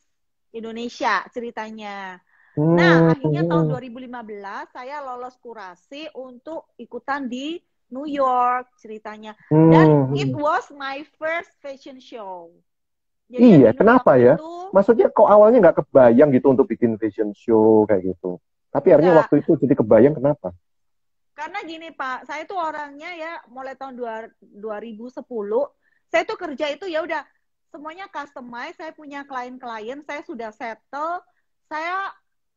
Indonesia ceritanya. Nah, akhirnya tahun 2015 saya lolos kurasi untuk ikutan di New York ceritanya. Dan it was my first fashion show. Jadi iya, kenapa ya? Maksudnya kok awalnya nggak kebayang gitu untuk bikin fashion show kayak gitu. Tapi akhirnya waktu itu jadi kebayang, kenapa? Karena gini Pak, saya tuh orangnya ya mulai tahun 2010, saya tuh kerja itu ya udah semuanya customize, saya punya klien-klien, saya sudah settle, saya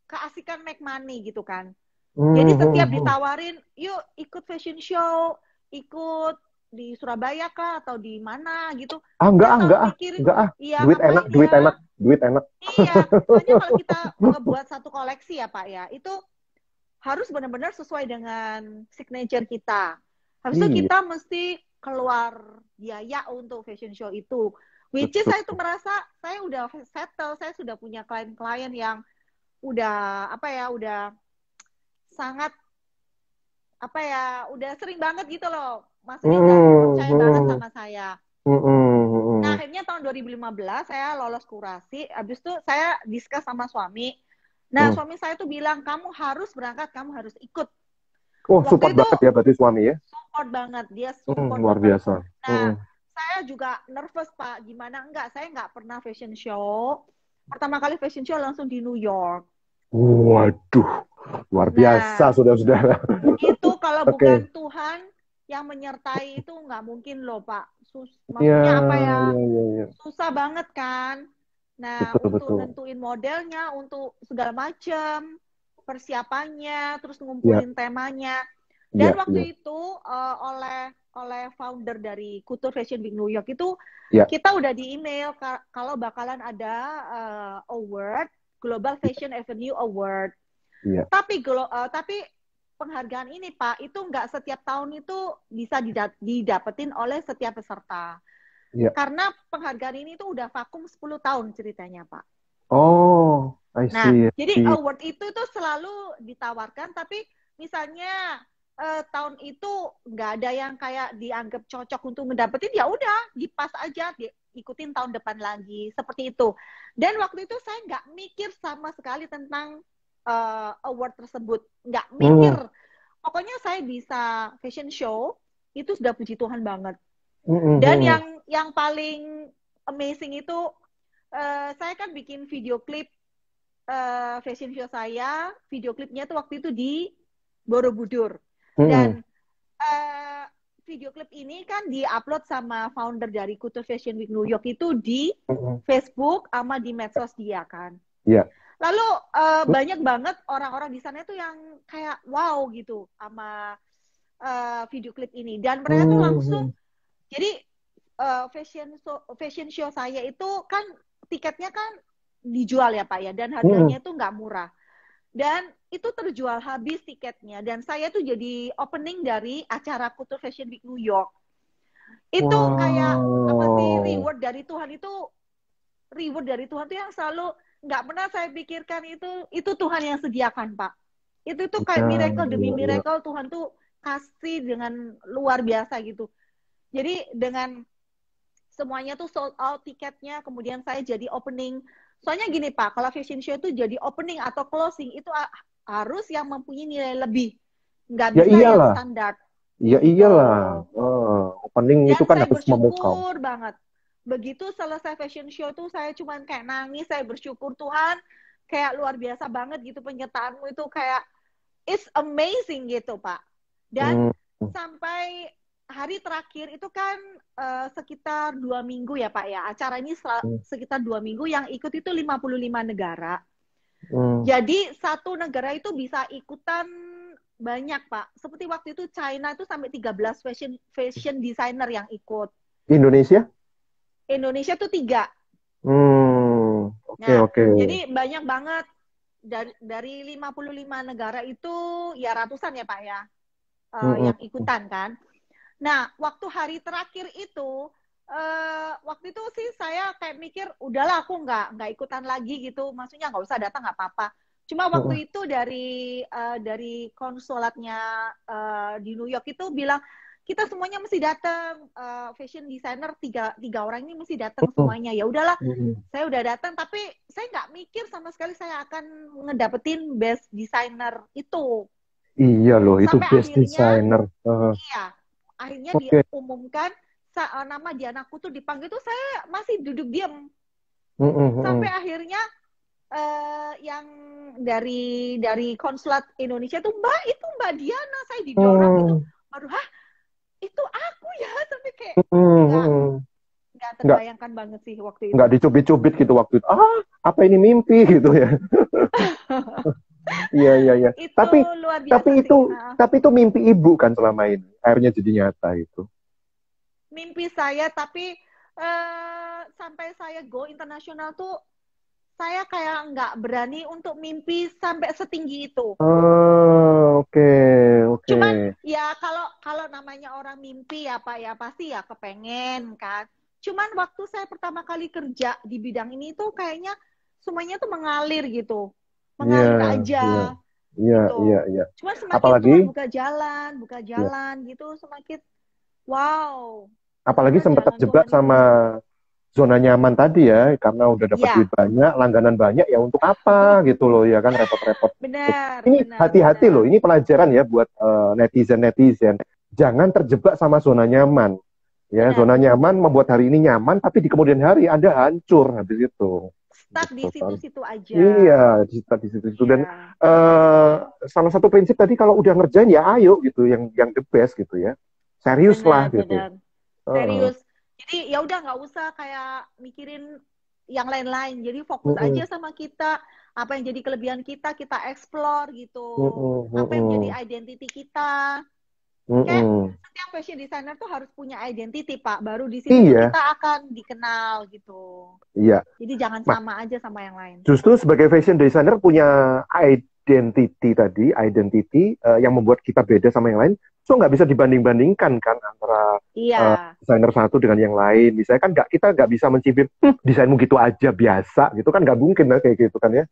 keasikan make money gitu kan. Jadi setiap ditawarin, yuk ikut fashion show, ikut di Surabaya kah atau di mana gitu. Enggak, iya, duit enak. Iya, soalnya kalau kita ngebuat satu koleksi ya Pak ya, itu harus benar-benar sesuai dengan signature kita. Habis itu kita mesti keluar biaya untuk fashion show itu. Which is saya tuh merasa saya udah settle, saya sudah punya klien-klien yang udah udah sangat udah sering banget gitu loh. Maksudnya udah percaya banget sama saya. Nah, akhirnya tahun 2015 saya lolos kurasi. Habis itu saya discuss sama suami. Nah, suami saya tuh bilang, kamu harus berangkat, kamu harus ikut. Oh, support banget ya berarti suami ya? Support banget, dia support luar biasa. Nah, saya juga nervous Pak, gimana enggak, saya nggak pernah fashion show. Pertama kali fashion show langsung di New York. Waduh, luar biasa saudara-saudara. Itu kalau bukan Tuhan yang menyertai itu nggak mungkin loh Pak. Maksudnya susah banget kan. Nah, untuk nentuin modelnya, untuk segala macam persiapannya, terus ngumpulin temanya. Dan waktu itu oleh founder dari Couture Fashion Week New York itu kita udah di email kalau bakalan ada award, Global Fashion Avenue Award. Tapi penghargaan ini Pak, itu nggak setiap tahun itu bisa didapetin oleh setiap peserta. Karena penghargaan ini tuh udah vakum 10 tahun ceritanya Pak. Oh, I see. Nah, jadi award itu tuh selalu ditawarkan, tapi misalnya tahun itu nggak ada yang kayak dianggap cocok untuk mendapetin, ya udah dipas aja, diikutin tahun depan lagi, seperti itu. Dan waktu itu saya nggak mikir sama sekali tentang award tersebut, nggak mikir. Pokoknya saya bisa fashion show itu sudah puji Tuhan banget. Dan yang paling amazing itu saya kan bikin video klip fashion show saya, video klipnya tuh waktu itu di Borobudur. Dan video klip ini kan di-upload sama founder dari Couture Fashion Week New York itu di Facebook sama di medsos dia kan. Iya. Lalu banyak banget orang-orang di sana itu yang kayak wow gitu sama video klip ini. Dan mereka tuh langsung, jadi fashion show saya itu kan tiketnya kan dijual ya Pak ya, dan harganya itu nggak murah. Dan itu terjual habis tiketnya, dan saya tuh jadi opening dari acara Couture Fashion Week New York. Itu kayak apa sih, reward dari Tuhan tuh yang selalu nggak pernah saya pikirkan, itu Tuhan yang sediakan Pak. Itu tuh kayak miracle demi miracle, Tuhan tuh kasih dengan luar biasa gitu. Jadi dengan semuanya tuh sold out tiketnya, kemudian saya jadi opening Soalnya gini Pak, kalau fashion show itu jadi opening atau closing itu harus yang mempunyai nilai lebih, nggak Ya bisa yang iyalah, standar ya gitu. iyalah. Opening itu Dan kan saya harus memukau. bersyukur banget. Begitu selesai fashion show tuh saya cuman kayak nangis, saya bersyukur Tuhan, kayak luar biasa banget gitu penyertaanmu itu kayak it's amazing gitu Pak. Dan Hmm. sampai hari terakhir itu kan sekitar 2 minggu ya Pak ya. Acara ini sekitar 2 minggu, yang ikut itu 55 negara. Jadi satu negara itu bisa ikutan banyak Pak. Seperti waktu itu China itu sampai 13 fashion designer yang ikut. Indonesia? Indonesia tuh 3. Oke, Nah, oke. jadi banyak banget dari 55 negara itu ya ratusan ya Pak ya yang ikutan kan. Nah, waktu hari terakhir itu waktu itu sih saya kayak mikir udahlah aku nggak ikutan lagi gitu. Maksudnya nggak usah datang nggak apa-apa. Cuma waktu itu dari konsulatnya di New York itu bilang kita semuanya mesti datang, fashion designer tiga orang ini mesti datang semuanya. Ya udahlah, saya udah datang, tapi saya nggak mikir sama sekali saya akan ngedapetin best designer itu. Iya loh, itu Sampai best akhirnya, designer. iya, akhirnya Oke. diumumkan nama Dianaku tuh dipanggil tuh saya masih duduk diam. Sampai akhirnya yang dari konsulat Indonesia tuh Mbak, itu Mbak Diana, saya didorong gitu. Baru itu aku ya, sampai kayak nggak terbayangkan banget sih waktu itu. Nggak dicubit-cubit gitu waktu itu. Apa ini mimpi gitu ya? Iya. Itu Tapi luar biasa tapi itu mimpi ibu kan selama ini. Akhirnya jadi nyata itu. Mimpi saya, tapi sampai saya go internasional tuh saya kayak nggak berani untuk mimpi sampai setinggi itu. Oke. Cuman ya kalau namanya orang mimpi ya Pak ya pasti ya kepengen kan. Cuman waktu saya pertama kali kerja di bidang ini tuh kayaknya semuanya tuh mengalir gitu. Mengalir aja. Iya. Cuman semakin Apalagi Tuhan buka jalan gitu, semakin wow. Apalagi sempat terjebak sama zona nyaman tadi ya, karena udah dapat duit banyak, langganan banyak, ya untuk apa gitu loh, ya kan repot-repot. Benar. Ini hati-hati loh, ini pelajaran ya buat netizen-netizen. Jangan terjebak sama zona nyaman. Ya, zona nyaman membuat hari ini nyaman, tapi di kemudian hari Anda hancur habis itu. Stuck di situ-situ aja. Iya, stuck di situ-situ. Dan salah satu prinsip tadi kalau udah ngerjain ya ayo gitu, yang the best gitu ya. Serius lah gitu. Serius. Jadi ya udah nggak usah kayak mikirin yang lain-lain. Jadi fokus aja sama kita, apa yang jadi kelebihan kita explore gitu. Apa yang menjadi identity kita. Kayak setiap fashion designer tuh harus punya identity Pak. Baru di situ kita akan dikenal gitu. Iya. Jadi jangan sama aja sama yang lain. Justru sebagai fashion designer punya identity yang membuat kita beda sama yang lain. So nggak bisa dibanding-bandingkan kan antara desainer satu dengan yang lain. Misalnya kan kita nggak bisa mencibir desainmu gitu aja biasa gitu kan, nggak mungkin lah kayak gitu kan ya.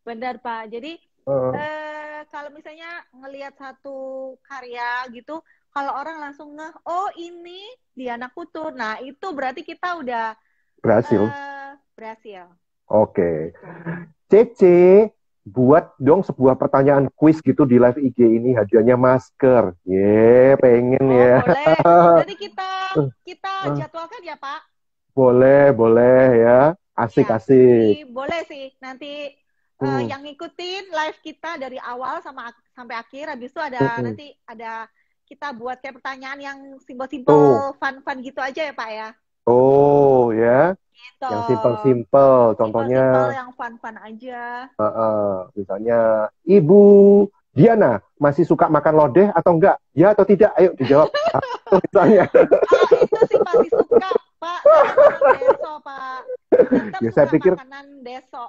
Benar Pak. Jadi kalau misalnya ngelihat satu karya gitu, kalau orang langsung oh ini Diana Kutur, nah itu berarti kita udah berhasil. Berhasil. Oke. Cece, buat dong sebuah pertanyaan quiz gitu di live IG ini, hadiahnya masker. Pengen ya. Boleh. Jadi kita jadwalkan ya Pak. Boleh ya. Asik. Boleh sih. Nanti yang ngikutin live kita dari awal sampai akhir, habis itu nanti ada kita buat kayak pertanyaan yang simpel-simpel, fun-fun gitu aja ya Pak ya. Oh ya. Gitu. Yang simpel-simpel, contohnya simpel yang fun-fun aja. Misalnya, Ibu Diana masih suka makan lodeh atau enggak? Ya atau tidak? Ayo dijawab. Misalnya. Itu sih pasti suka, Pak. Saya deso, Pak. Ya, saya pikir makanan deso.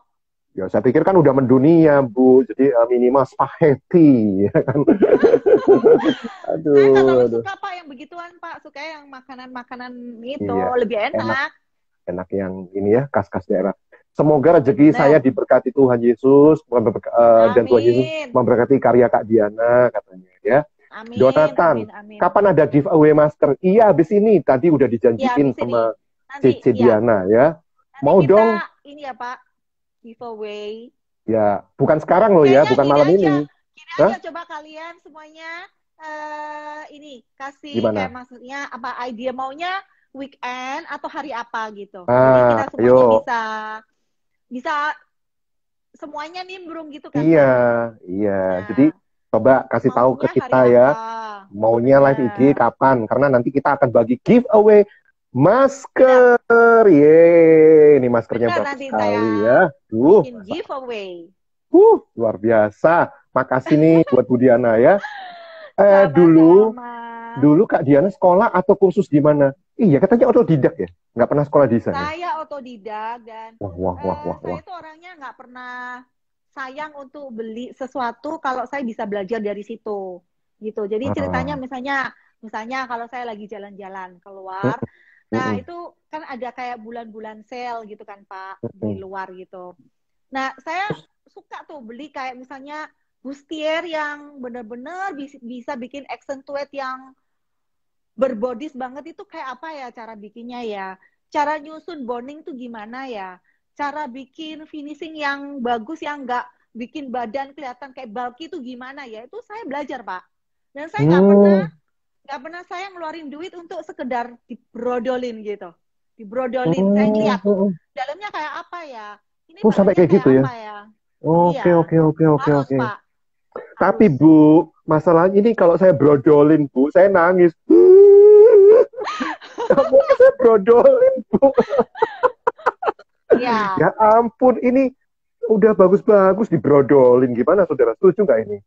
Ya, saya pikir kan udah mendunia, Bu. Jadi minimal spaghetti, ya kan? Aduh. Saya nggak suka, Pak, yang begituan, Pak. Suka yang makanan-makanan itu, lebih enak. Enak yang ini ya, khas-khas daerah. Semoga rezeki saya diberkati Tuhan Yesus, dan Tuhan Yesus memberkati karya Kak Diana, katanya ya. Amin. Donatan, kapan ada giveaway masker? Iya, habis ini. Tadi udah dijanjiin sama Cici Diana ya. Nanti mau kita, dong. Ini ya Pak, giveaway. Ya, bukan sekarang loh ya, Kayaknya bukan malam ini. gini Hah? aja coba kalian semuanya ini kasih kayak Gimana? maksudnya apa idea maunya weekend atau hari apa gitu. Jadi Ah, kita semuanya ayo. bisa bisa semuanya nimbrung gitu kan Iya, Pak. iya. Jadi Nah, coba kasih tahu ke maunya kita hari ya, apa? maunya live IG Bener. kapan? Karena nanti kita akan bagi giveaway Bener. masker. Yeay, ini maskernya Bener bagus nanti sekali saya ya. Duh, bikin giveaway. luar biasa. Makasih nih buat Bu Diana ya. Dulu, Sama-sama. dulu Kak Diana sekolah atau kursus di mana? Iya, katanya otodidak ya? Nggak pernah sekolah desain ya? Saya otodidak dan Wah, wah, wah, wah, saya wah. tuh orangnya nggak pernah sayang untuk beli sesuatu kalau saya bisa belajar dari situ gitu. Jadi ceritanya Ah, misalnya kalau saya lagi jalan-jalan mm, keluar, mm, nah mm, itu kan ada kayak bulan-bulan sale gitu kan Pak mm, di mm. luar gitu. Nah saya suka tuh beli kayak misalnya bustier yang bener-bener bisa bikin accentuate yang berbodis banget itu kayak apa ya cara bikinnya ya? Cara nyusun bonding tuh gimana ya? Cara bikin finishing yang bagus yang nggak bikin badan kelihatan kayak bulky itu gimana ya? Itu saya belajar Pak. Dan saya Hmm, nggak pernah saya ngeluarin duit untuk sekedar dibrodolin gitu. Dibrodolin. Saya hmm, ngeliat tuh hmm. dalamnya kayak apa ya? Ini Oh, sampai bahannya kayak kayak gitu ya? apa ya? Oke, Iya, oke, oke, oke, harus oke. Pak, Tapi harus. Bu, masalahnya ini kalau saya brodolin Bu, saya nangis. Nggak mungkin saya brodolin Bu. Iya. Ya ampun, ini udah bagus-bagus dibrodolin. Gimana saudara? Setuju nggak ini?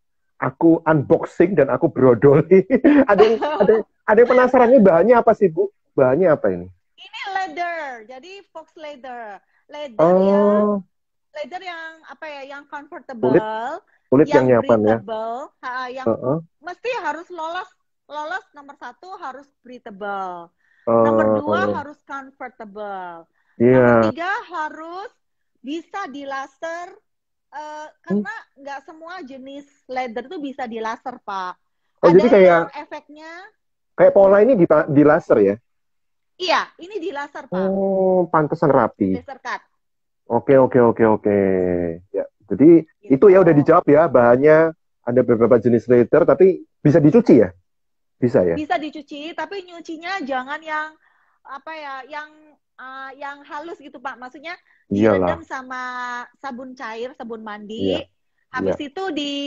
Aku unboxing dan aku brodolin. Ada yang penasaran ini bahannya apa sih Bu? Bahannya apa ini? Ini leather, jadi fox leather. Leather yang Oh, apa ya, yang kulit comfortable, kulit yang yang nyaman ya. breathable, yang Heeh. mesti harus lolos lolos nomor satu harus breathable, nomor dua Eh, harus comfortable, nomor iya. tiga harus bisa dilaser Hmm. karena nggak semua jenis leather tuh bisa dilaser Pak. Oh, Ada jadi kayak yang efeknya, kayak pola ini di laser ya? iya ini dilaser Pak, Oh, pantesan rapi. laser cut Oke, oke, oke, oke. Ya, jadi itu gitu. ya udah dijawab ya. Bahannya ada beberapa jenis leather, tapi bisa dicuci ya? Bisa ya? Bisa dicuci tapi nyucinya jangan yang apa ya yang halus gitu Pak, maksudnya direndam Iyalah. sama sabun cair, sabun Iya, mandi, iya. habis itu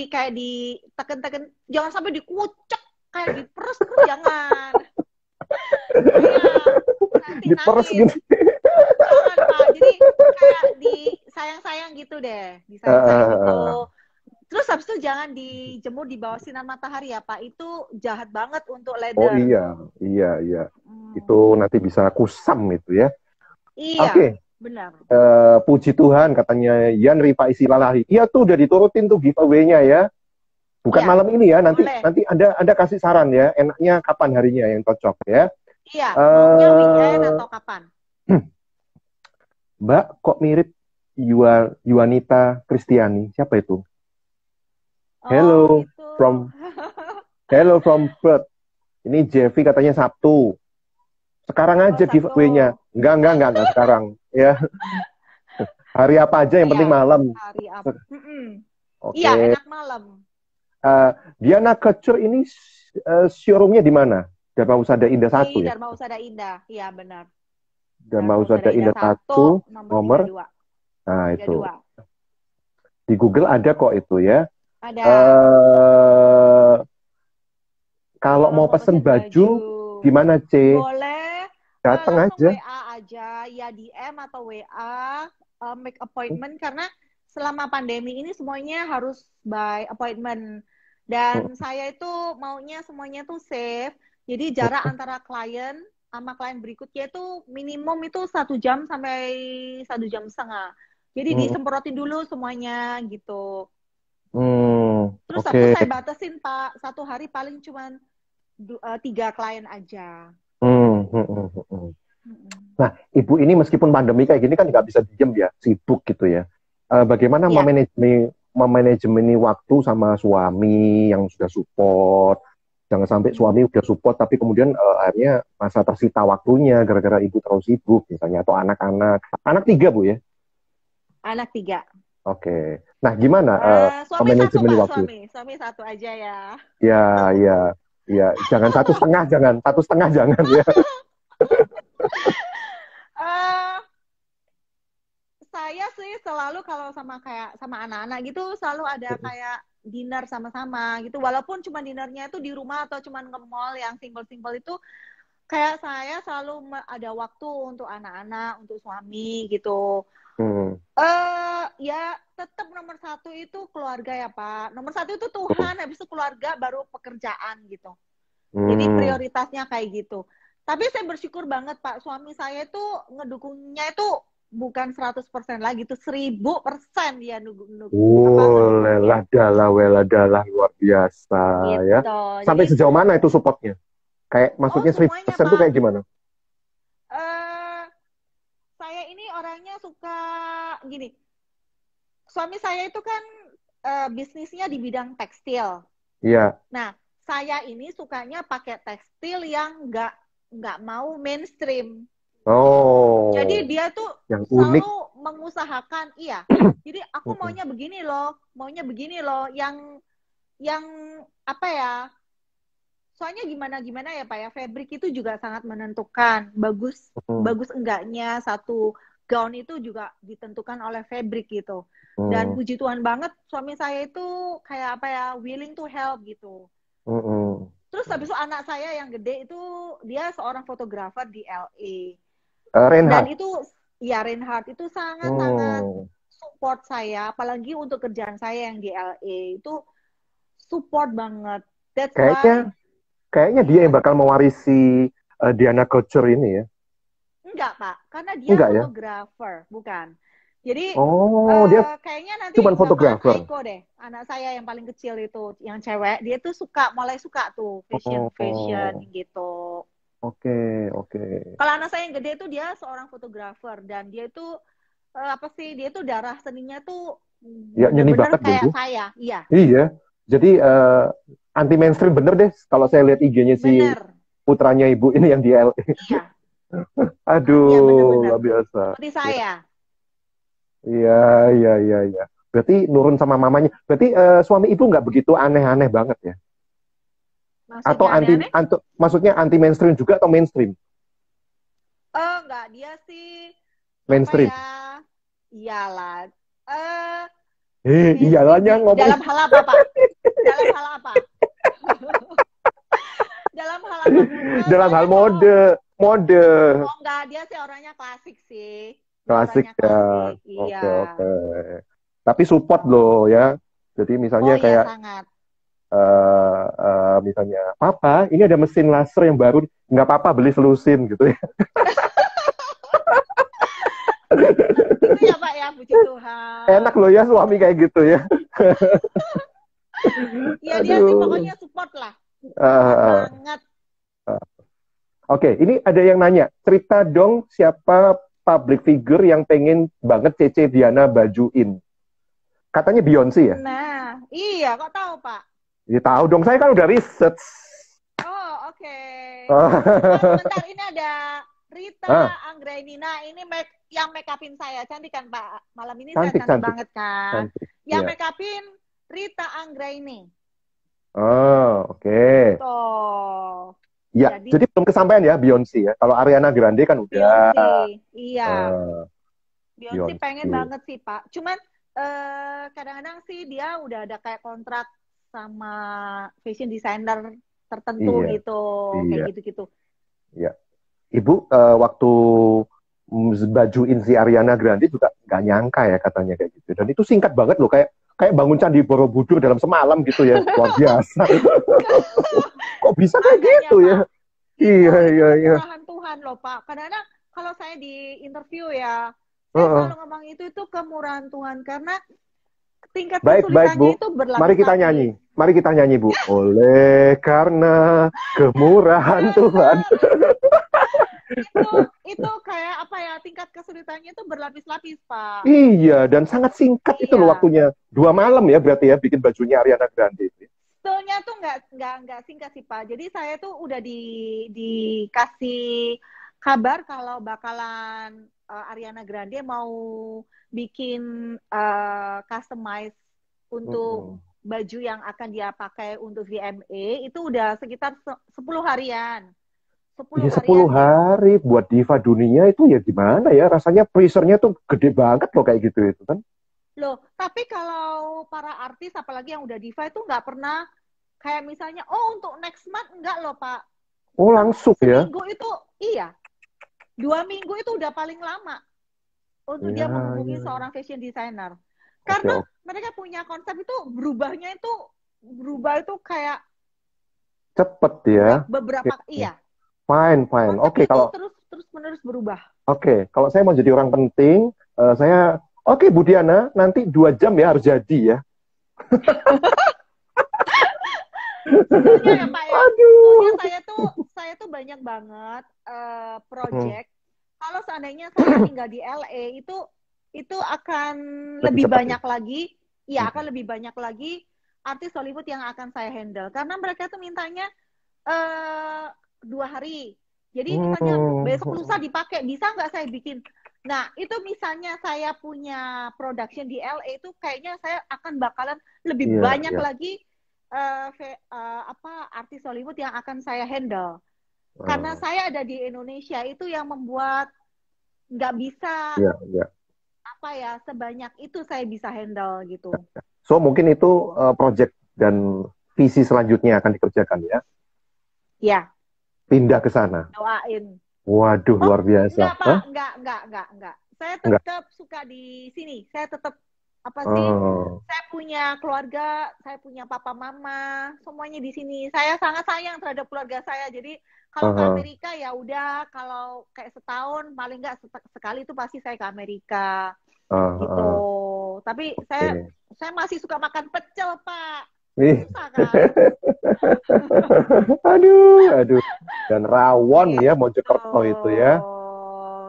kayak diteken-teken, jangan sampai dikucek kayak diperes terus, jangan. Iya, nanti Diperes nangis. gitu. Jangan Pak, jadi kayak disayang-sayang gitu deh, disayang-sayang Eh, gitu. Terus habis itu jangan dijemur di bawah sinar matahari ya Pak, itu jahat banget untuk oh leather. iya, iya, iya. Itu Hmm. nanti bisa kusam itu ya. Oke, Iya, benar. puji Tuhan katanya Yan Rifa Isilalahi. Iya tuh udah diturutin tuh giveaway-nya ya. Bukan Iya, malam ini ya, nanti boleh. nanti Anda kasih saran ya, enaknya kapan harinya yang cocok ya. Iya, maunya weekend Eh, atau kapan? Mbak, kok mirip Yuanita Kristiani? Siapa itu? Oh, Hello itu. from Hello from Perth. Ini Jeffy katanya Sabtu. Sekarang Oh, aja Sabtu. giveaway-nya. Enggak sekarang. Ya, hari apa aja yang Iya, penting malam. hari apa? Iya, Oke. enak malam. Eh, Diana Couture ini showroom-nya di mana? Dharma Husada Indah Di 1 ya? Dharma Husada Indah. Iya, benar. Dharma Dharma Husada Husada Indah Indah 1, 1 nomor nomor. 32. Nah, itu. 32. Di Google ada kok itu ya. Ada. Eh Kalau Kalau mau mau pesen pesen baju, baju, gimana, C? boleh Datang langsung aja. WA aja, ya DM atau WA, make appointment karena selama pandemi ini semuanya harus by appointment. Dan saya itu maunya semuanya tuh safe. Jadi jarak antara klien sama klien berikutnya itu minimum itu 1 jam sampai 1 jam setengah. Jadi disemprotin dulu semuanya gitu. Terus habis itu Oke. saya batasin Pak, 1 hari paling cuma 3 klien aja. Hmm, hmm, hmm, hmm, hmm. Nah, Ibu ini meskipun pandemi kayak gini kan nggak bisa diem ya, sibuk gitu ya. Bagaimana Iya, memanajemeni waktu sama suami yang sudah support? Jangan sampai suami udah support tapi kemudian akhirnya masa tersita waktunya gara-gara Ibu terlalu sibuk misalnya atau anak-anak. Anak 3 Bu ya? Anak 3. Oke. Nah, gimana Suami satu manajemen Pak, waktu? suami satu aja ya. Ya, ya, ya. Jangan 1,5, jangan 1,5, jangan ya. Eh, saya sih selalu kalau sama kayak sama anak-anak gitu selalu ada kayak dinner sama-sama gitu. Walaupun cuma dinernya itu di rumah atau cuma ke mall yang simple-simple itu, kayak saya selalu ada waktu untuk anak-anak, untuk suami gitu. Hmm. Ya tetap nomor satu itu keluarga ya Pak. Nomor satu itu Hmm. Tuhan, habis itu keluarga, baru pekerjaan gitu. Jadi Hmm. prioritasnya kayak gitu. Tapi saya bersyukur banget Pak, suami saya itu ngedukungnya itu bukan 100% lagi, itu 1000% dia ngedukungnya. Lelah dalah, welah dalah, luar biasa ya. Gitu. Jadi Sampai sejauh mana itu supportnya? Kayak maksudnya seribu semuanya persen tuh Pak. kayak gimana? Eh saya ini orangnya suka gini. Suami saya itu kan bisnisnya di bidang tekstil. Iya. Nah, saya ini sukanya pakai tekstil yang nggak mau mainstream. Jadi Oh, dia tuh yang unik. selalu mengusahakan, iya. Jadi aku maunya begini loh, yang apa ya? Soalnya gimana ya Pak ya, fabric itu juga sangat menentukan. Bagus Hmm. bagus enggaknya satu gown itu juga ditentukan oleh fabric gitu. Dan Hmm. puji Tuhan banget suami saya itu kayak apa ya, willing to help gitu. Hmm. Terus habis itu anak saya yang gede itu dia seorang fotografer di LA. Dan Reinhard. itu ya Reinhard itu sangat-sangat Hmm. support saya, apalagi untuk kerjaan saya yang di LA itu support banget. That's Kayaknya, why kayaknya dia yang bakal mewarisi Diana Couture ini ya. enggak Pak, karena dia Enggak ya? fotografer, bukan. Jadi Oh, dia kayaknya nanti cuman bakalan fotografer. Aiko deh, anak saya yang paling kecil itu, yang cewek, dia tuh mulai suka tuh fashion Oh, gitu. oke, oke. Kalau anak saya yang gede itu dia seorang fotografer dan dia itu apa sih? Dia tuh darah seninya tuh Ya, nyeni bener-bener banget loh kayak itu. saya. Iya, Iya. Jadi anti mainstream bener deh kalau saya lihat IG-nya si bener. putranya ibu ini yang di LA. Iya, iya Aduh, bener-bener. luar biasa. Seperti Ya, saya. iya, iya, iya, iya. Berarti nurun sama mamanya. Berarti suami ibu nggak begitu aneh-aneh banget ya? Atau Maksudnya aneh-aneh? maksudnya anti mainstream juga atau mainstream? Oh, enggak. Dia sih apa Mainstream. ya? Iyalah. Eh, mainstream Iyalahnya ngomong dalam hal apa, Pak? Dalam hal apa? Dalam hal apapun. dalam hal Soalnya kalau mode, mode oh enggak, dia sih orangnya klasik sih. Dia klasik orangnya ya. klasik. Iya. Oke, oke. Tapi support loh ya. Jadi misalnya Oh iya kayak sangat. misalnya, Papa, ini ada mesin laser yang baru, nggak apa-apa beli selusin gitu ya. Gitu ya Pak ya, puji Enak Tuhan. loh ya suami kayak gitu ya. Iya dia sih Aduh. pokoknya support lah. Support Uh, banget. Oke, ini ada yang nanya, cerita dong siapa public figure yang pengen banget Cece Diana bajuin. Katanya Beyonce ya? Nah, iya kok tahu Pak? Ya tahu dong, saya kan udah research. Oh oke. Ah, Sebentar ini ada Rita ah, Anggraini. Nah ini yang make upin saya. Cantik kan Pak? Malam ini saya cantik, cantik cantik, banget kan? cantik. Yang Ya. make upin Rita Anggraini. Oh, oke. Tuh. Ya, Jadi jadi belum kesampaian ya Beyonce ya. Kalau Ariana Grande kan udah. Beyonce. Iya. Ah, Beyonce pengen Beyonce. banget sih Pak. Cuman kadang-kadang sih dia udah ada kayak kontrak sama fashion designer tertentu Iya, gitu, kayak iya, gitu-gitu. iya. Ibu waktu bajuin si Ariana Grande juga nggak nyangka ya katanya kayak gitu. Dan itu singkat banget loh, kayak kayak bangun Candi Borobudur dalam semalam gitu ya. Luar biasa. Kok bisa kayak Makanya gitu ya? Pak, Iya, itu iya, iya. kemurahan Tuhan loh Pak. Kadang-kadang kalau saya di interview ya, saya Heeh. selalu ngomong itu kemurahan Tuhan karena tingkat Baik, baik kesulitannya Bu. itu Mari kita berlapis-lapis. nyanyi. Mari kita nyanyi Bu. Oleh karena kemurahan Tuhan. Bener. itu itu kayak apa ya, tingkat kesulitannya itu berlapis-lapis Pak. Iya, dan sangat singkat itu loh Iya, waktunya. 2 malam ya berarti ya bikin bajunya Ariana Grande. sebetulnya tuh nggak singkat sih Pak. Jadi saya tuh udah dikasih kabar kalau bakalan Ariana Grande mau bikin customize untuk Mm-mm. baju yang akan dia pakai untuk VMA itu udah sekitar 10 harian. 10 Iya 10 harian nih. hari buat diva dunia itu ya gimana ya? Rasanya pressure-nya tuh gede banget loh kayak gitu itu kan. Loh, tapi kalau para artis apalagi yang udah diva itu nggak pernah kayak misalnya, oh untuk next month enggak loh Pak. Oh langsung ya? Seminggu itu, iya. 2 minggu itu udah paling lama untuk dia Ya, menghubungi ya, seorang ya. fashion designer. Oke, Karena oke. mereka punya konsep itu berubah itu kayak Cepet ya. Oke, beberapa, oke. iya. Fine, fine. Konsepnya itu Kalau terus terus menerus berubah. kalau saya mau jadi orang penting, saya oke Bu Diana, nanti 2 jam ya harus jadi ya. Sebetulnya ya Pak ya, sebetulnya Aduh. saya tuh banyak banget Hmm, project. Kalau seandainya saya tinggal di LA itu akan lebih lebih cepat ya. banyak lagi, ya Hmm. akan lebih banyak lagi artis Hollywood yang akan saya handle karena mereka tuh mintanya 2 hari. Jadi misalnya besok lusa Hmm. dipakai, bisa nggak saya bikin? Nah, itu misalnya saya punya production di LA itu kayaknya saya akan bakalan lebih Iya, banyak iya. lagi artis Hollywood yang akan saya handle. Karena Hmm. saya ada di Indonesia itu yang membuat nggak bisa Iya, iya. sebanyak itu saya bisa handle gitu. So mungkin itu project dan visi selanjutnya akan dikerjakan ya. Ya, Pindah ke sana. doain. Waduh, Oh, luar biasa. enggak Pak, Hah? enggak. Saya Enggak. tetap suka di sini. Saya tetap apa sih? Hmm. Saya punya keluarga, saya punya papa mama, semuanya di sini. Saya sangat sayang terhadap keluarga saya. Jadi kalau ke Hmm. Amerika ya udah, kalau kayak setahun paling enggak sekali itu pasti saya ke Amerika gitu. Hmm. Tapi Oke. saya masih suka makan pecel, Pak. Ih. Susah kan? Aduh, aduh. Dan rawon Gitu. ya Mojokerto itu ya.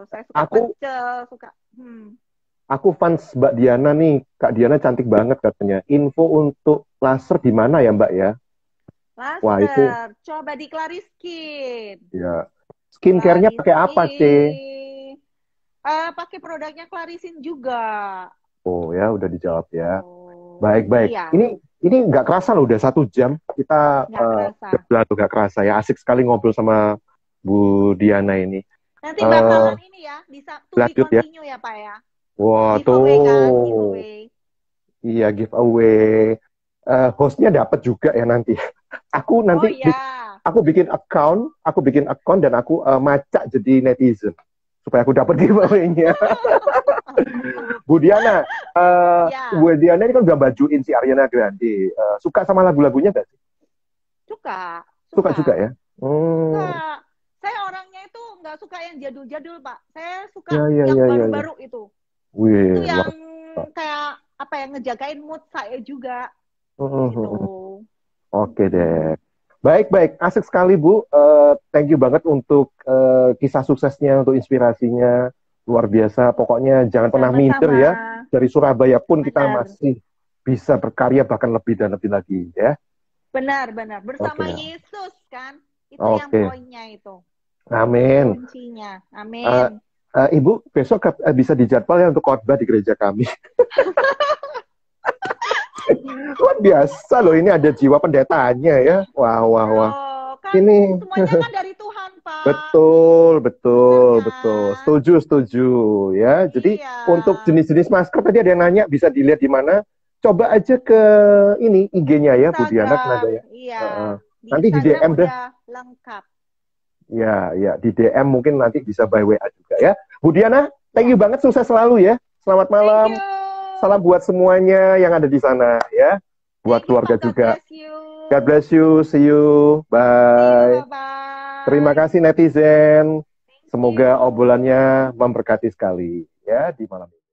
Saya suka Aku pecel, suka aku fans Mbak Diana nih. Kak Diana cantik banget katanya. Info untuk laser di mana ya Mbak ya? Wah, itu Laser. Coba di Clariskin. ya. Skincare-nya pakai apa, C? Clariskin. Pakai produknya Clarisin juga. Oh ya, udah dijawab Gitu. ya. Baik, baik. Iya, Ini nggak kerasa loh, udah 1 jam. Kita nggak kerasa. udah nggak kerasa ya. Asik sekali ngobrol sama Bu Diana ini. Nanti eh bakalan ini ya, bisa to be Lanjut ya. continue ya Pak ya. Wah, Giveaway kan, tuh. giveaway. Iya, giveaway. Hostnya dapat juga ya nanti. Aku Oh nanti ya. aku bikin account dan aku macak jadi netizen supaya aku dapat giveaway-nya. Bu Diana, Ya, Bu Diana ini kan udah bajuin si Ariana Grande. Suka sama lagu-lagunya gak sih? suka, Suka juga suka. ya? Hmm, Suka. Saya orangnya itu nggak suka yang jadul-jadul, Pak. Saya suka ya, ya, yang ya, ya, ya. baru-baru itu. Itu Wih, yang luar biasa. kayak apa ya, ngejagain mood saya juga Hmm, gitu. hmm, hmm. Oke Mm-mm. deh. Baik, baik. Asik sekali, Bu. Thank you banget untuk kisah suksesnya, untuk inspirasinya. Luar biasa. Pokoknya jangan pernah minder Sama-sama. ya. Dari Surabaya pun kita Benar. masih bisa berkarya bahkan lebih dan lebih lagi ya. Benar. Bersama Oke. Yesus kan. Itu yang Oke. poinnya itu. Amin. Kuncinya. Eh, Amin. Ibu, besok bisa dijadwal ya untuk khotbah di gereja kami. Luar biasa loh, ini ada jiwa pendetanya ya. Wah, wah, wah. Loh, kan Ini semuanya kan dari Tuhan, Pak. betul, Benar betul, betul. kan? Setuju, setuju. Ya, jadi Iya. untuk jenis-jenis masker tadi ada yang nanya bisa dilihat di mana. Coba aja ke ini IG-nya ya, Bu Diana Instagram. Tenaga ya. Iya. Heeh. Di Nanti di Instagram DM deh. udah lengkap. Ya, ya, di DM mungkin nanti bisa by WA juga ya. Bu Diana, thank you Ya. banget, sukses selalu ya. Selamat Thank malam. you. Salam buat semuanya yang ada di sana ya. Buat Thank you, keluarga Pak. God juga. bless you. God bless you. See you. See you. Bye. Terima Bye-bye. kasih netizen. Thank Semoga you. obrolannya memberkati sekali ya di malam ini.